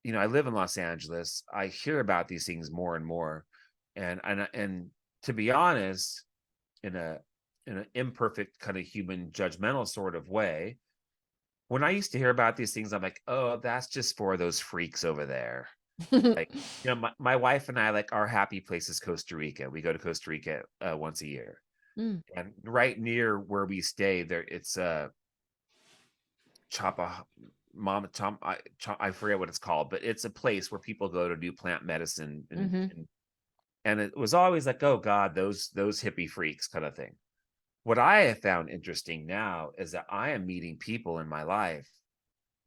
I live in Los Angeles. I hear about these things more and more, and to be honest, in an imperfect kind of human judgmental sort of way, when I used to hear about these things, I'm like, oh, that's just for those freaks over there. Like, my wife and I, like, our happy place is Costa Rica. We go to Costa Rica once a year. Mm. And right near where we stay there, it's Chapa Mama Tom. I forget what it's called, but it's a place where people go to do plant medicine, and it was always like, oh God, those hippie freaks kind of thing. What I have found interesting now is that I am meeting people in my life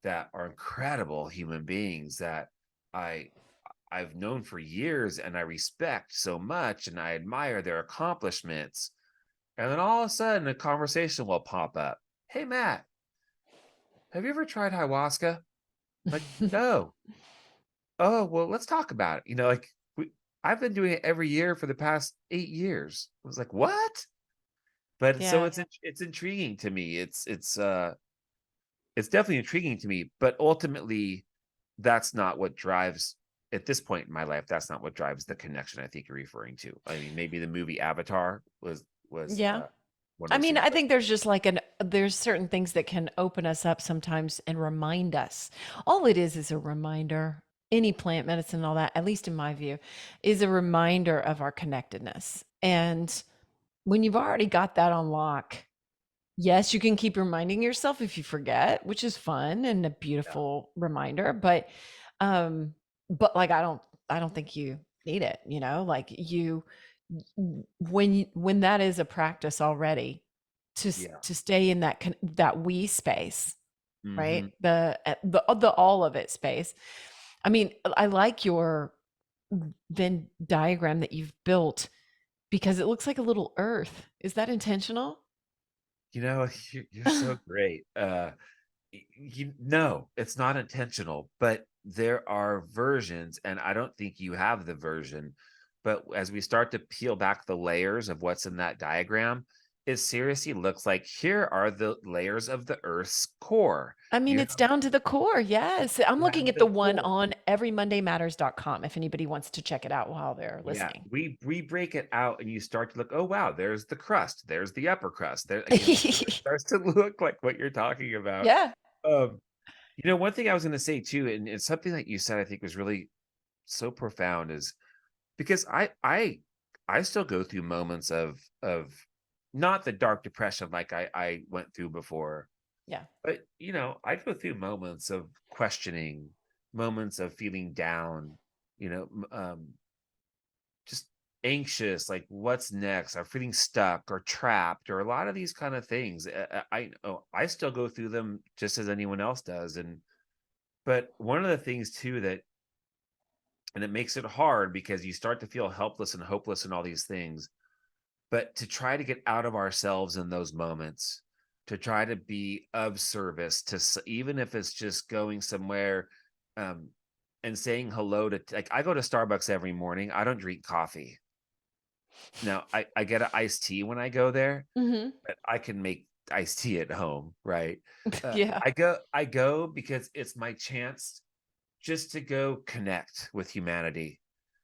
that are incredible human beings that I've known for years, and I respect so much, and I admire their accomplishments. And then all of a sudden a conversation will pop up. Hey, Matt, have you ever tried ayahuasca? Like, no. Oh, well, let's talk about it. I've been doing it every year for the past 8 years. I was like, what? But so Yeah. it's intriguing to me. It's definitely intriguing to me, but ultimately that's not what drives, at this point in my life, that's not what drives the connection I think you're referring to. I mean, maybe the movie Avatar was Yeah. one of I those mean, things. I think there's just like there's certain things that can open us up sometimes and remind us. All it is a reminder. Any plant medicine and all that, at least in my view, is a reminder of our connectedness. And when you've already got that on lock, yes, you can keep reminding yourself if you forget, which is fun and a beautiful reminder. But like I don't think you need it, like when that is a practice already Yeah. to stay in that we space, right? Hmm. The all of it space. I mean, I like your Venn diagram that you've built because it looks like a little earth. Is that intentional? You're so great. No, it's not intentional, but there are versions, and I don't think you have the version. But as we start to peel back the layers of what's in that diagram, it seriously looks like here are the layers of the Earth's core. I mean, You it's down to the core. Yes. I'm you looking have at the the one core. on everymondaymatters.com if anybody wants to check it out while they're Yeah, listening. we break it out, and you start to look. Oh wow, there's the crust. There's the upper crust. There, it starts to look like what you're talking about. Yeah. Um, one thing I was going to say too, and it's something that you said I think was really so profound, is because I still go through moments of not the dark depression like I went through before, Yeah. but I go through moments of questioning, moments of feeling down, you know, just anxious, like what's next, or feeling stuck or trapped, or a lot of these kind of things. I know I still go through them just as anyone else does, but one of the things too and it makes it hard because you start to feel helpless and hopeless and all these things, but to try to get out of ourselves in those moments, to try to be of service to even if it's just going somewhere, um and saying hello to, like, I go to Starbucks every morning. I don't drink coffee. Now I get an iced tea when I go there, Hmm. but I can make iced tea at home, right? Yeah. I go because it's my chance just to go connect with humanity,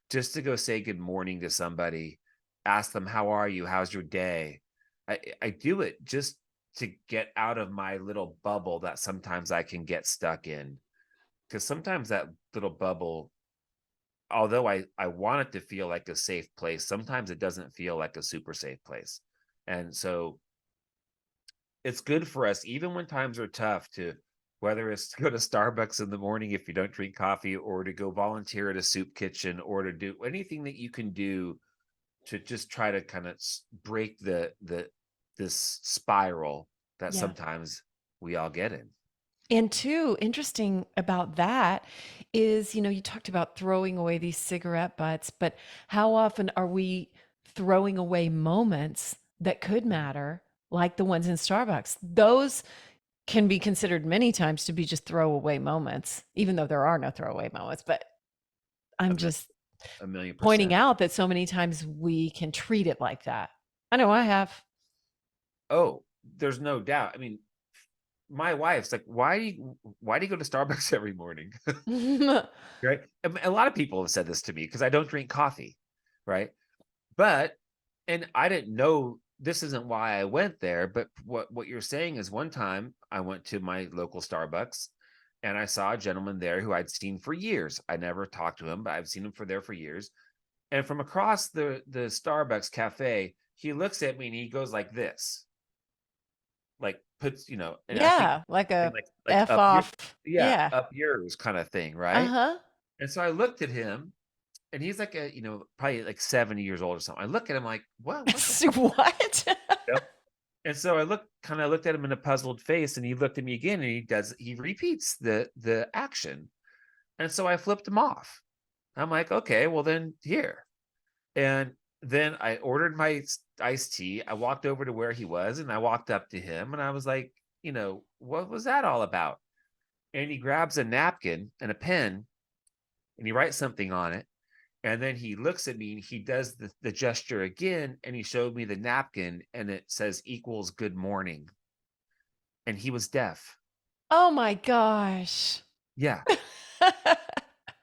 just to go say good morning to somebody, ask them, how are you? How's your day? I do it just to get out of my little bubble that sometimes I can get stuck in. Because sometimes that little bubble, although I want it to feel like a safe place, sometimes it doesn't feel like a super safe place. And so it's good for us, even when times are tough, to whether it's to go to Starbucks in the morning if you don't drink coffee, or to go volunteer at a soup kitchen, or to do anything that you can do to just try to kind of break the this spiral that Yeah. sometimes we all get in. And two, interesting about that is, you talked about throwing away these cigarette butts, but how often are we throwing away moments that could matter, like the ones in Starbucks? Those can be considered many times to be just throwaway moments, even though there are no throwaway moments. But A, I'm mil- just a million pointing percent. out that so many times we can treat it like that. I know I have. Oh, there's no doubt. I mean, my wife's like, why do you go to Starbucks every morning? Right. A lot of people have said this to me because I don't drink coffee. Right. But, and I didn't know this isn't why I went there, but what you're saying is, one time I went to my local Starbucks and I saw a gentleman there who I'd seen for years. I never talked to him, but I've seen him for years. And from across the Starbucks cafe, he looks at me and he goes like this, like puts, and I think Yeah, like a like F up your, off. yeah, Yeah. up yours kind of thing, right? Uh-huh. And so I looked at him, and he's like probably like 70 years old or something. I look at him like, what the fuck? What? Yep. And so I looked at him in a puzzled face, and he looked at me again, and he repeats the action. And so I flipped him off. I'm like, okay, well then here. And then I ordered my iced tea. I walked over to where he was, and I walked up to him, and I was like, what was that all about? And he grabs a napkin and a pen, and he writes something on it. And then he looks at me and he does the gesture again, and he showed me the napkin, and it says equals good morning. And he was deaf. Oh my gosh. Yeah.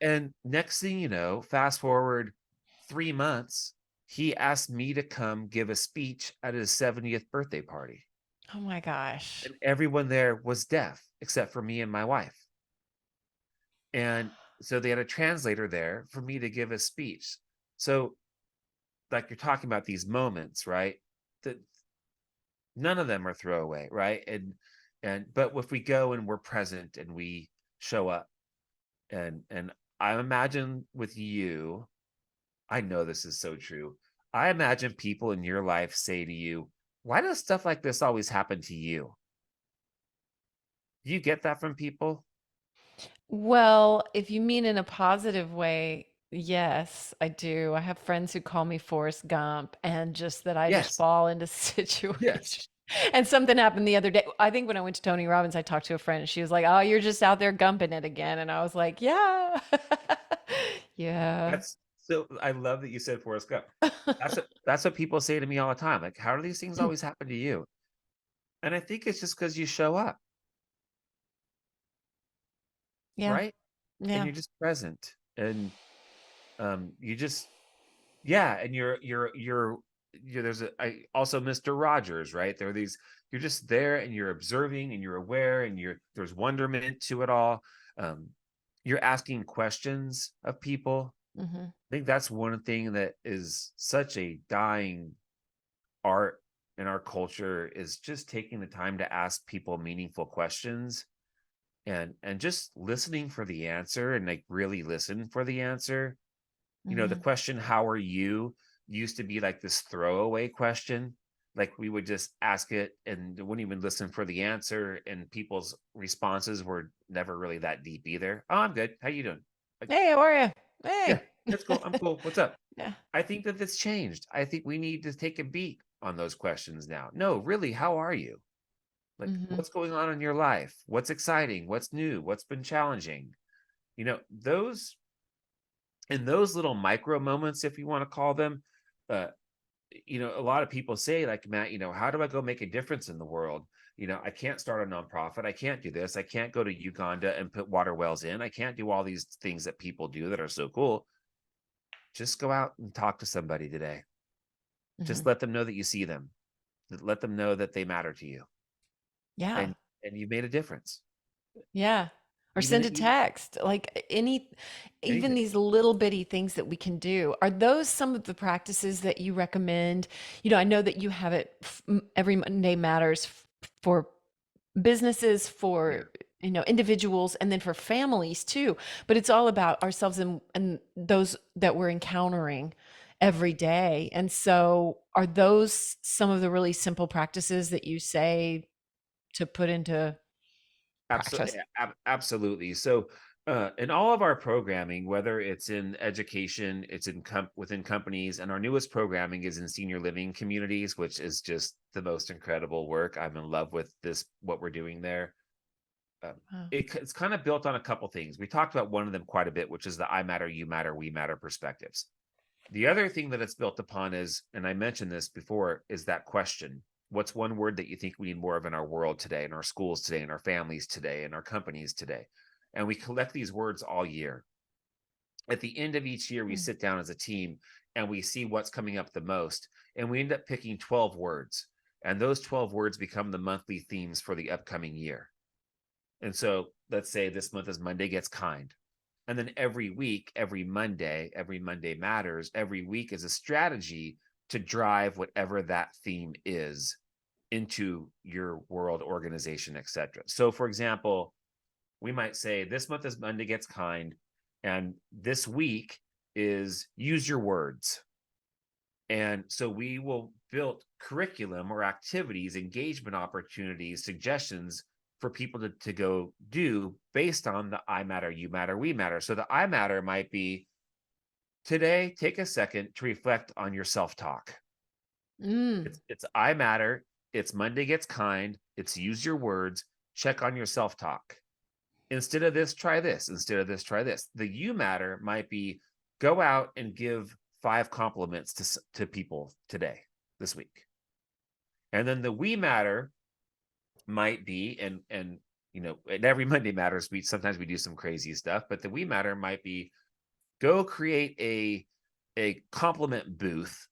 And next thing you know, fast forward 3 months, he asked me to come give a speech at his 70th birthday party. Oh my gosh. And everyone there was deaf except for me and my wife. And so they had a translator there for me to give a speech. So, like, you're talking about these moments, right? That none of them are throwaway, right? But if we go and we're present and we show up, and I imagine with you, I know this is so true. I imagine people in your life say to you, why does stuff like this always happen to you? Do you get that from people? Well, if you mean in a positive way, yes, I do. I have friends who call me Forrest Gump, and just that I just Yes. fall into Yes. situations. And something happened the other day. I think when I went to Tony Robbins, I talked to a friend and she was like, "Oh, you're just out there gumping it again." And I was like, "Yeah." Yeah. That's so I love that you said Forrest Gump. That's what people say to me all the time. Like, how do these things always happen to you? And I think it's just because you show up, Yeah. right? And Yeah. you're just present. And you just yeah, and you're there's I also Mr. Rogers, right? There are these you're just there and you're observing and you're aware and there's wonderment to it all. Um, you're asking questions of people. Hmm. I think that's one thing that is such a dying art in our culture is just taking the time to ask people meaningful questions and just listening for the answer and like really listen for the answer. The Hmm. question, how are you, used to be like this throwaway question. Like we would just ask it and wouldn't even listen for the answer. And people's responses were never really that deep either. Oh, I'm good. How you doing? Like, Hey, how are you? yeah, Hey. that's cool. I'm cool. What's up? Yeah. I think that that's changed. I think we need to take a beat on those questions now. No, really, how are you? Like, Hmm. what's going on in your life? What's exciting? What's new? What's been challenging? Those in those little micro moments, if you want to call them, uh, a lot of people say, like, Matt, how do I go make a difference in the world? I can't start a nonprofit. I can't do this. I can't go to Uganda and put water wells in. I can't do all these things that people do that are so cool. Just go out and talk to somebody today. Hmm. Just let them know that you see them. Let them know that they matter to you, Yeah. and you've made a difference. Yeah. Or Even send a if you text. Like even anything. these little bitty things that we can do. Are those some of the practices that you recommend? I know that you have it every Monday matters for businesses, Yeah, for individuals, and then for families too. But it's all about ourselves and those that we're encountering every day. And so are those some of the really simple practices that you say to put into absolutely, practice? absolutely. So, in all of our programming, whether it's in education, it's within companies, and our newest programming is in senior living communities, which is just the most incredible work. I'm in love with this, what we're doing there. Wow. It's kind of built on a couple things. We talked about one of them quite a bit, which is the I matter, you matter, we matter perspectives. The other thing that it's built upon is, and I mentioned this before, is that question. What's one word that you think we need more of in our world today, in our schools today, in our families today, in our companies today? And we collect these words all year. At the end of each year, we Mm. sit down as a team and we see what's coming up the most. And we end up picking 12 words. And those 12 words become the monthly themes for the upcoming year. And so let's say this month is Monday Gets Kind. And then every week, every Monday matters. Every week is a strategy to drive whatever that theme is into your world, organization, etc. So, for example, we might say this month is Monday Gets Kind, and this week is use your words. And so we will build curriculum or activities, engagement opportunities, suggestions for people to go do based on the I matter, you matter, we matter. So the I matter might be today, take a second to reflect on your self-talk. Mm. It's I matter, it's Monday Gets Kind, it's use your words, check on your self-talk. Instead of this, try this. Instead of this, try this. The you matter might be go out and give 5 compliments to people today, this week. And then the we matter might be, and every Monday matters. Sometimes we do some crazy stuff, but the we matter might be go create a compliment booth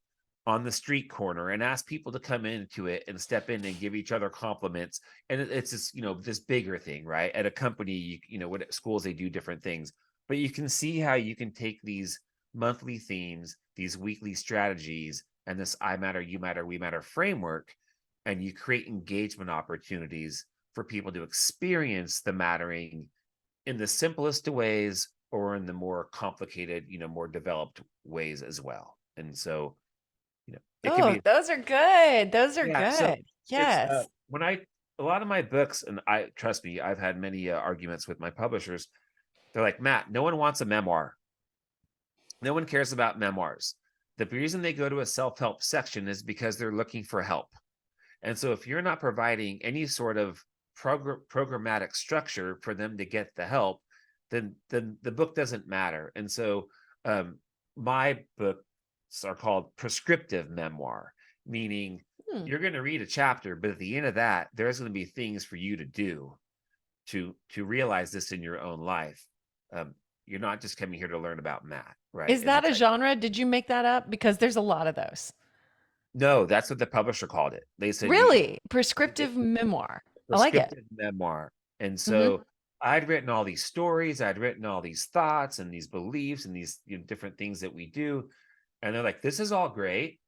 on the street corner and ask people to come into it and step in and give each other compliments. And it's this, this bigger thing, right? At a company, what at schools, they do different things, but you can see how you can take these monthly themes, these weekly strategies, and this I matter, you matter, we matter framework, and you create engagement opportunities for people to experience the mattering in the simplest of ways or in the more complicated, more developed ways as well. And so, it can Oh, be, those are good. Those are yeah. So good. it's, Yes. a lot of my books, and I trust me, I've had many arguments with my publishers. They're like, Matt, no one wants a memoir. No one cares about memoirs. The reason they go to a self-help section is because they're looking for help. And so if you're not providing any sort of programmatic structure for them to get the help, then the book doesn't matter. And so um, my books are called prescriptive memoir, meaning Hmm. you're going to read a chapter, but at the end of that, there's going to be things for you to do to realize this in your own life. Um, you're not just coming here to learn about math, right? Is And that it's a like, genre? Did you make that up? Because there's a lot of those. no, that's what the publisher called it. They said Really? you Prescriptive memoir. I like it. prescriptive memoir. And Mhm. so I'd written all these stories, I'd written all these thoughts and these beliefs and these different things that we do. And they're like, this is all great,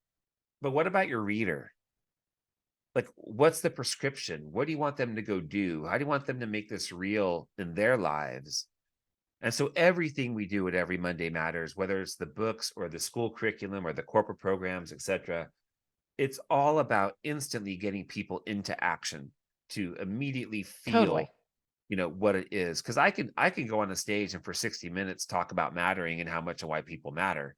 but what about your reader? Like, what's the prescription? What do you want them to go do? How do you want them to make this real in their lives? And so everything we do at Every Monday Matters, whether it's the books or the school curriculum or the corporate programs, etc., it's all about instantly getting people into action to immediately Totally. feel, what it is. Because I can go on a stage and for 60 minutes talk about mattering and how much and why people matter.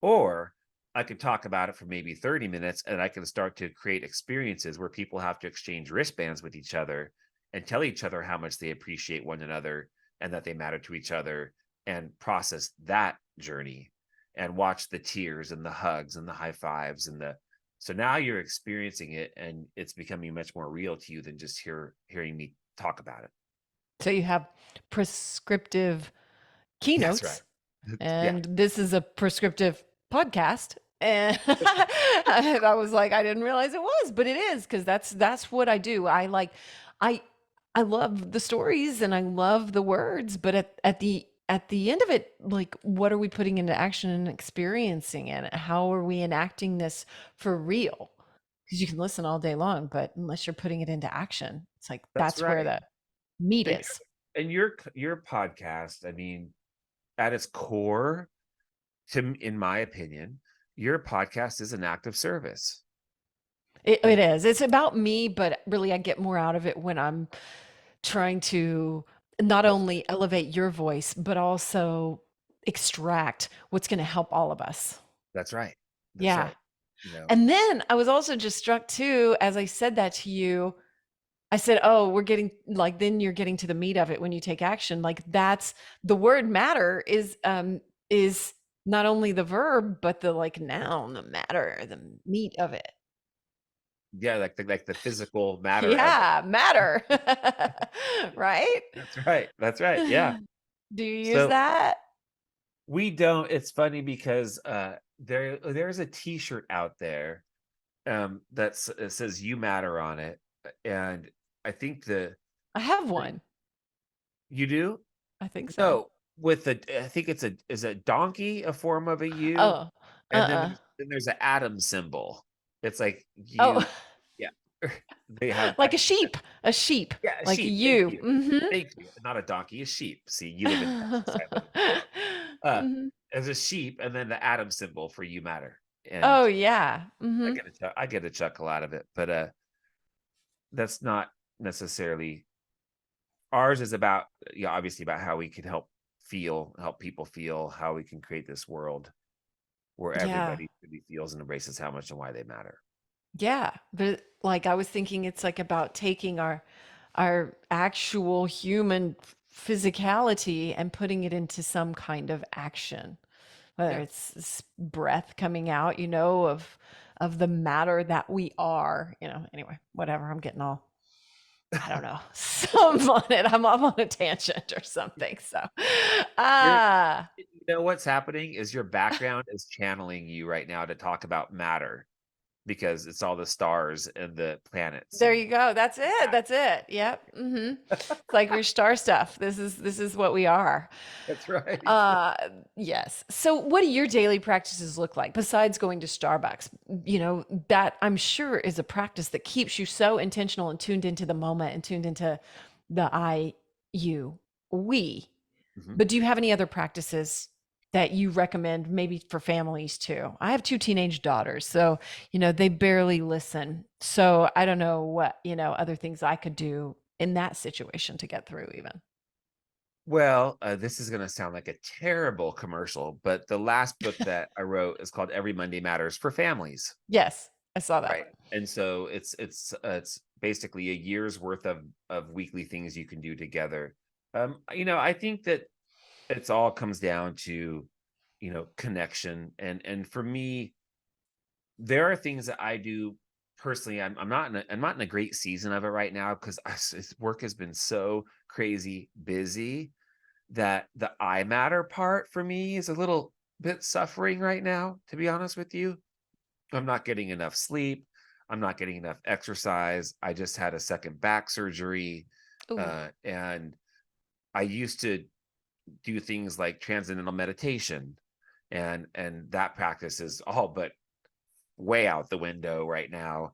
Or I could talk about it for maybe 30 minutes and I can start to create experiences where people have to exchange wristbands with each other and tell each other how much they appreciate one another and that they matter to each other, and process that journey and watch the tears and the hugs and the high fives and the so now you're experiencing it and it's becoming much more real to you than just hearing me talk about it. So you have prescriptive That's right. keynotes, Yeah, and this is a prescriptive podcast. And I was like, I didn't realize it was, but it is, because that's what I do. I I love the stories and I love the words, but at the end of it, like, what are we putting into action and experiencing it? How are we enacting this for real? Because you can listen all day long, but unless you're putting it into action, it's like that's that's where right. the meat And is. your podcast, I mean, at its core, in my opinion, your podcast is an act of service. It is. It's about me, but really I get more out of it when I'm trying to not That's only elevate your voice, but also extract what's going to help all of us. that's right. That's Yeah. right. You know, And then I was also just struck too, as I said that to you, I said, oh, we're getting like, then you're getting to the meat of it when you take action. Like, that's the word matter is not only the verb, but the like noun, the matter, the meat of it. yeah, like the physical matter of it. Yeah, matter. Right? That's right. That's right. Yeah. Do you use So that? we don't. It's funny because there's a T-shirt out there it says "You Matter" on it, and I think I have one. you do. I think so. No, I think is a donkey a form of a U, Oh, and then uh-uh. there's an atom symbol. It's like Oh, you, yeah. They have like a sheep, yeah, a like sheep. Thank you. you, Mhm. thank you. Not a donkey, a sheep. See, you live in Texas, I live in Florida. Mhm. As a sheep, and then the atom symbol for "You Matter," and Oh, yeah. Mhm. I get a chuckle out of it, but that's not necessarily ours. Is about obviously about how we can help people feel, how we can create this world where Yeah. everybody really feels and embraces how much and why they matter. Yeah, but like I was thinking it's like about taking our actual human physicality and putting it into some kind of action. Whether Yeah. it's breath coming out, of the matter that we are, anyway, whatever. I'm getting all, I don't know. So I'm on a tangent or something. So, You're ah, you know what's happening is your background is channeling you right now to talk about matter because it's all the stars and the planets there and you go. That's it. that. That's it. Yep. It's like we're star stuff. This is what we are. That's right. Uh, yes. So what do your daily practices look like besides going to Starbucks? That I'm sure is a practice that keeps you so intentional and tuned into the moment and tuned into the I, you, we. Mhm. But do you have any other practices that you recommend maybe for families too? I have two teenage daughters, so they barely listen. So I don't know what, other things I could do in that situation to get through even. Well, this is going to sound like a terrible commercial, but the last book that I wrote is called Every Monday Matters for Families. Yes. I saw that. Right. And so it's basically a year's worth of weekly things you can do together. I think that it's all comes down to, connection. And for me, there are things that I do personally. I'm not in a great season of it right now because work has been so crazy busy that the I matter part for me is a little bit suffering right now, to be honest with you. I'm not getting enough sleep. I'm not getting enough exercise. I just had a second back surgery. Ooh. And I used to do things like transcendental meditation, and that practice is all but way out the window right now.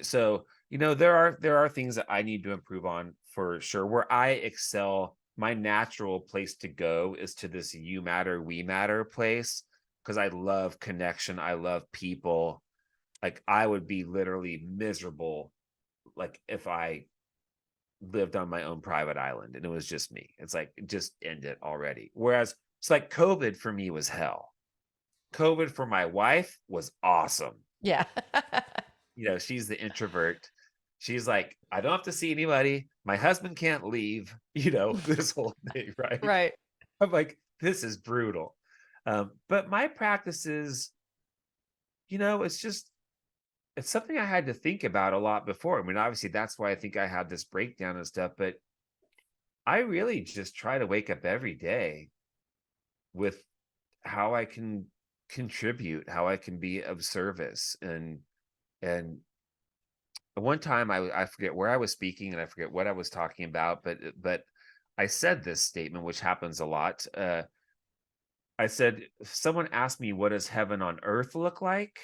So, there are things that I need to improve on for sure. Where I excel, my natural place to go is to this you matter, we matter place, because I love connection. I love people. Like, I would be literally miserable, like, if I lived on my own private island and it was just me. It's like, just end it already. Whereas it's like COVID for me was hell. COVID for my wife was awesome. Yeah. She's the introvert. She's like, I don't have to see anybody. My husband can't leave, this whole thing, right? Right. I'm like, this is brutal. But my practices, it's something I had to think about a lot before. I mean, obviously that's why I think I had this breakdown and stuff, but I really just try to wake up every day with how I can contribute, how I can be of service. And one time I forget where I was speaking and I forget what I was talking about, but I said this statement, which happens a lot. I said, if someone asked me, what does heaven on earth look like?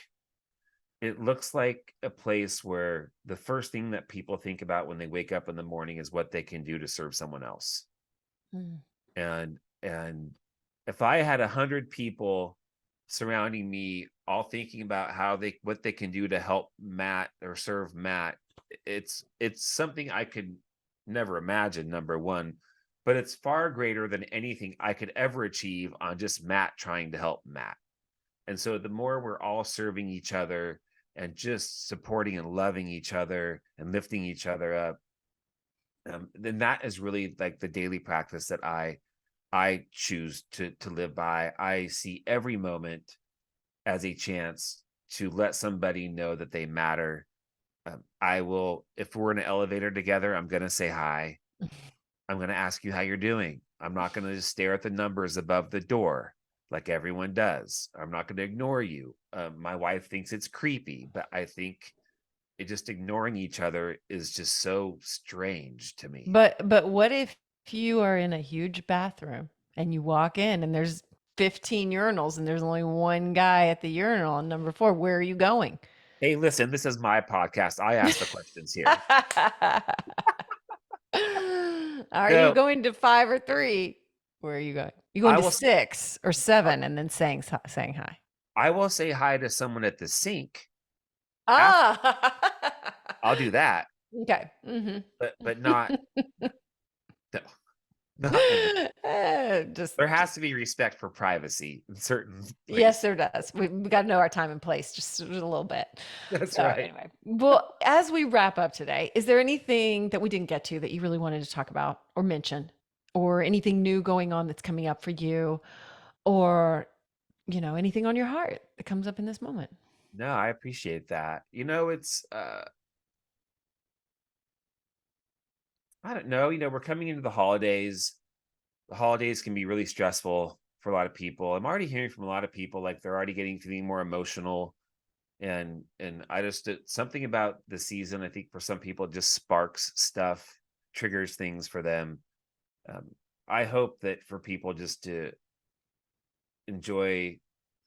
It looks like a place where the first thing that people think about when they wake up in the morning is what they can do to serve someone else. Mm. And if I had 100 people surrounding me, all thinking about what they can do to help Matt or serve Matt, it's something I could never imagine, number one, but it's far greater than anything I could ever achieve on just Matt trying to help Matt. And so the more we're all serving each other and just supporting and loving each other and lifting each other up, then that is really like the daily practice that I choose to live by. I see every moment as a chance to let somebody know that they matter. I will, if we're in an elevator together, I'm going to say hi. I'm going to ask you how you're doing. I'm not going to just stare at the numbers above the door like everyone does. I'm not going to ignore you. My wife thinks it's creepy, but I think just ignoring each other is just so strange to me. But what if you are in a huge bathroom and you walk in and there's 15 urinals and there's only one guy at the urinal on number 4? Where are you going? Hey, listen, this is my podcast. I ask the questions here. Are you So going to 5 or 3? Where are you going? You going I to will 6 or 7 and then saying hi? I will say hi to someone at the sink. Ah. I'll do that, Okay. Mm-hmm. but not no, not in Just there has to be respect for privacy in certain yes, places. there does. We got to know our time and place just a little bit. That's So right. anyway, well, as we wrap up today, is there anything that we didn't get to that you really wanted to talk about or mention, or anything new going on that's coming up for you, or anything on your heart that comes up in this moment? No, I appreciate that. It's I don't know, we're coming into the holidays. The holidays can be really stressful for a lot of people. I'm already hearing from a lot of people like they're already feeling more emotional. And I just something about the season, I think for some people it just sparks stuff, triggers things for them. Um, I hope that for people just to enjoy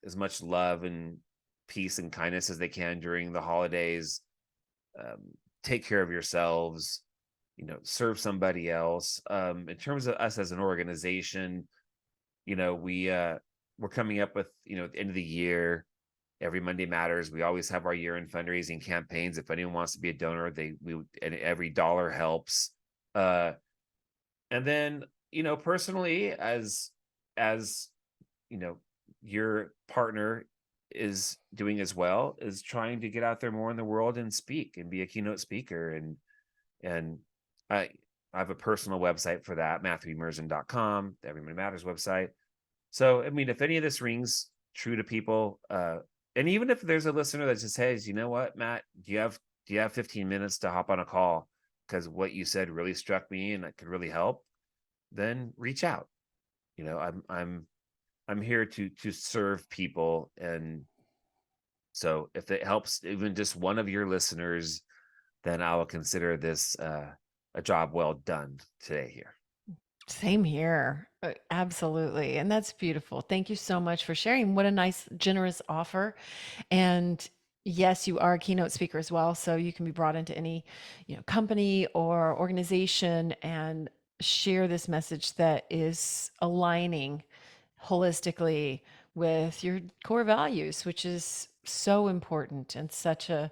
as much love and peace and kindness as they can during the holidays. Take care of yourselves, serve somebody else. In terms of us as an organization, we're coming up with, at the end of the year, every Monday matters. We always have our year-end fundraising campaigns. If anyone wants to be a donor, and every dollar helps. And then, personally, as your partner is doing as well is trying to get out there more in the world and speak and be a keynote speaker. And I I have a personal website for that, MatthewEmerzian.com, the Every Monday Matters website. So, I mean, if any of this rings true to people, and even if there's a listener that just says, you know what, Matt, do you have 15 minutes to hop on a call? Because what you said really struck me and it could really help, then reach out. I'm here to serve people. And so if it helps even just one of your listeners, then I will consider this a job well done today here. Same here. Absolutely. And that's beautiful. Thank you so much for sharing. What a nice, generous offer. And yes, you are a keynote speaker as well. So you can be brought into any, company or organization and share this message that is aligning holistically with your core values, which is so important and such a,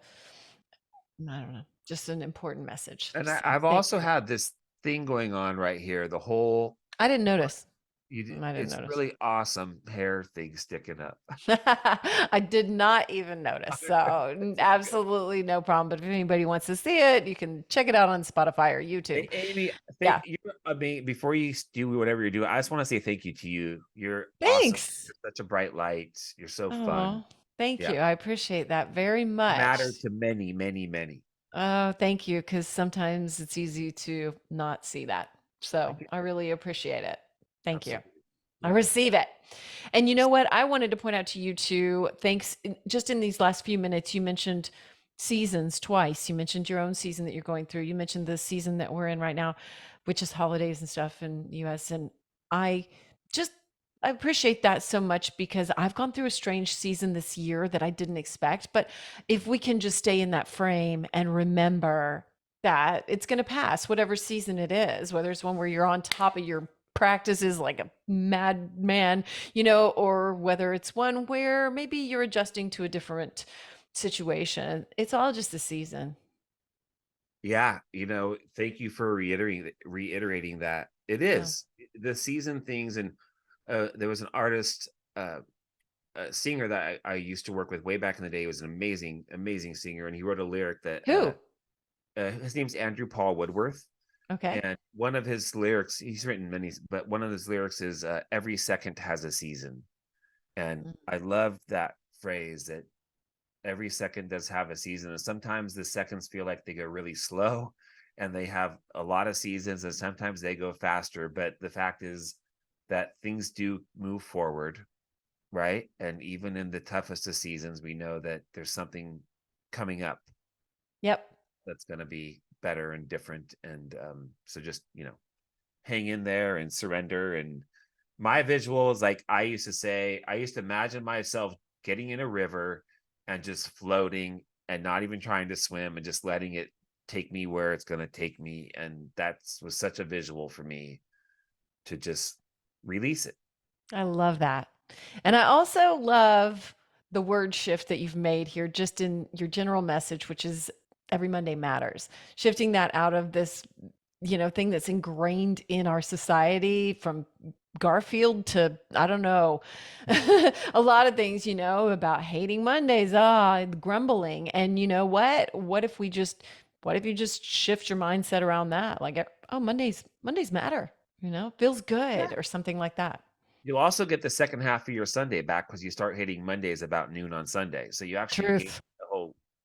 I don't know, just an important message. And So I've thank also you. had this thing going on right here. The whole I didn't notice. I didn't it's notice. really awesome hair thing sticking up. I did not even notice. So It's so good. absolutely no problem. But if anybody wants to see it, you can check it out on Spotify or YouTube. Amy, Yeah. before you do whatever you're doing, I just want to say thank you to you. You're awesome. Thanks. You're such a bright light. You're so fun. Oh, thank Yeah. you. I appreciate that very Matter much. to many, many, many. Oh, thank you. Because sometimes it's easy to not see that. I So get I it. really appreciate it. Thank you. Absolutely. I Yeah. receive it. And you know what? I wanted to point out to you too, thanks, just in these last few minutes, you mentioned seasons twice. You mentioned your own season that you're going through. You mentioned the season that we're in right now, which is holidays and stuff in the US. And I just, I appreciate that so much because I've gone through a strange season this year that I didn't expect. But if we can just stay in that frame and remember that it's going to pass, whatever season it is, whether it's one where you're on top of your practices like a madman, or whether it's one where maybe you're adjusting to a different situation. It's all just a season. Yeah, thank you for reiterating that. It Yeah. is the season things. And there was an artist, a singer that I used to work with way back in the day. He was an amazing, amazing singer, and he wrote a lyric that Who? his name's Andrew Paul Woodworth. Okay. And one of his lyrics, he's written many, but one of his lyrics is every second has a season. And Mm. I love that phrase, that every second does have a season. And sometimes the seconds feel like they go really slow and they have a lot of seasons, and sometimes they go faster. But the fact is that things do move forward, right? And even in the toughest of seasons, we know that there's something coming up Yep. that's going to be better and different. And so just, hang in there and surrender. And my visual is like, I used to imagine myself getting in a river and just floating and not even trying to swim and just letting it take me where it's going to take me. And that was such a visual for me to just release it. I love that. And I also love the word shift that you've made here, just in your general message, which is every Monday matters. Shifting that out of this, thing that's ingrained in our society from Garfield to, I don't know, a lot of things, about hating Mondays, grumbling. And you know what? What if you just shift your mindset around that? Like, oh, Mondays matter, feels Yeah. good or something like that. You'll also get the second half of your Sunday back because you start hitting Mondays about noon on Sunday. So you actually gain Truth.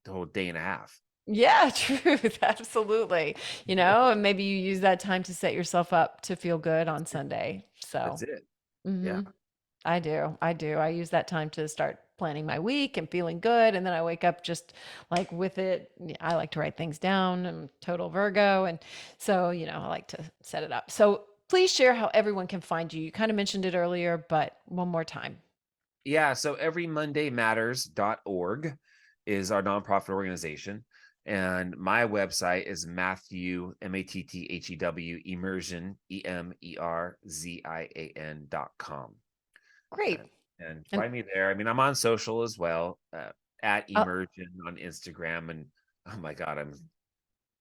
the whole day and a half. Yeah, truth. Absolutely. And maybe you use that time to set yourself up to feel good on Sunday. That's So, it. Yeah. mhm, I do. I do. I use that time to start planning my week and feeling good. And then I wake up just like with it. I like to write things down. I'm total Virgo. And so, I like to set it up. So please share how everyone can find you. You kind of mentioned it earlier, but one more time. Yeah. So everymondaymatters.org is our nonprofit organization. And my website is Matthew, Mathew, Emerzian, EMERZIAN.com. Great. And And find me there. I mean, I'm on social as well, at uh, Emerzian on Instagram. And oh my God,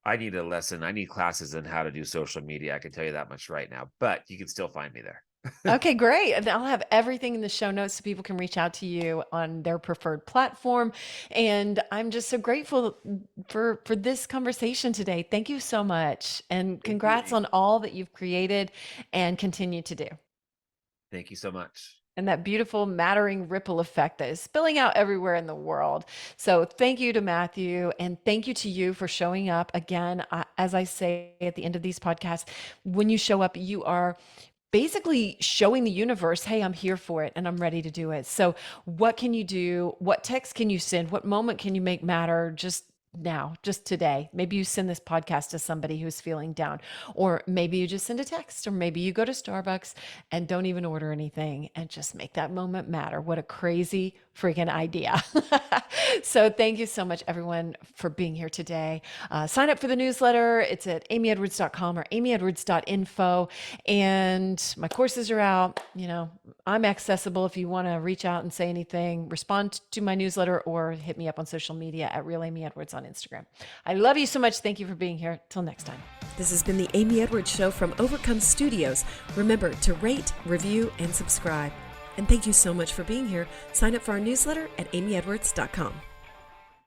I need classes on how to do social media. I can tell you that much right now, but you can still find me there. Okay, great. And I'll have everything in the show notes so people can reach out to you on their preferred platform. And I'm just so grateful for this conversation today. Thank you so much. And Thank you, congrats on Amy. all that you've created and continue to do. Thank you so much. And that beautiful mattering ripple effect that is spilling out everywhere in the world. So thank you to Matthew, and thank you to you for showing up again. As I say at the end of these podcasts, when you show up, you are basically showing the universe, hey, I'm here for it and I'm ready to do it. So what can you do? What text can you send? What moment can you make matter just now, just today? Maybe you send this podcast to somebody who's feeling down, or maybe you just send a text, or maybe you go to Starbucks and don't even order anything and just make that moment matter. What a crazy freaking idea. So thank you so much, everyone, for being here today. Sign up for the newsletter. It's at amyedwards.com or amyedwards.info. And my courses are out. I'm accessible if you want to reach out and say anything, respond to my newsletter, or hit me up on social media at Real Amy Edwards on Instagram. I love you so much. Thank you for being here. Till next time. This has been the Amy Edwards Show from Overcome Studios. Remember to rate, review, and subscribe. And thank you so much for being here. Sign up for our newsletter at amyedwards.com.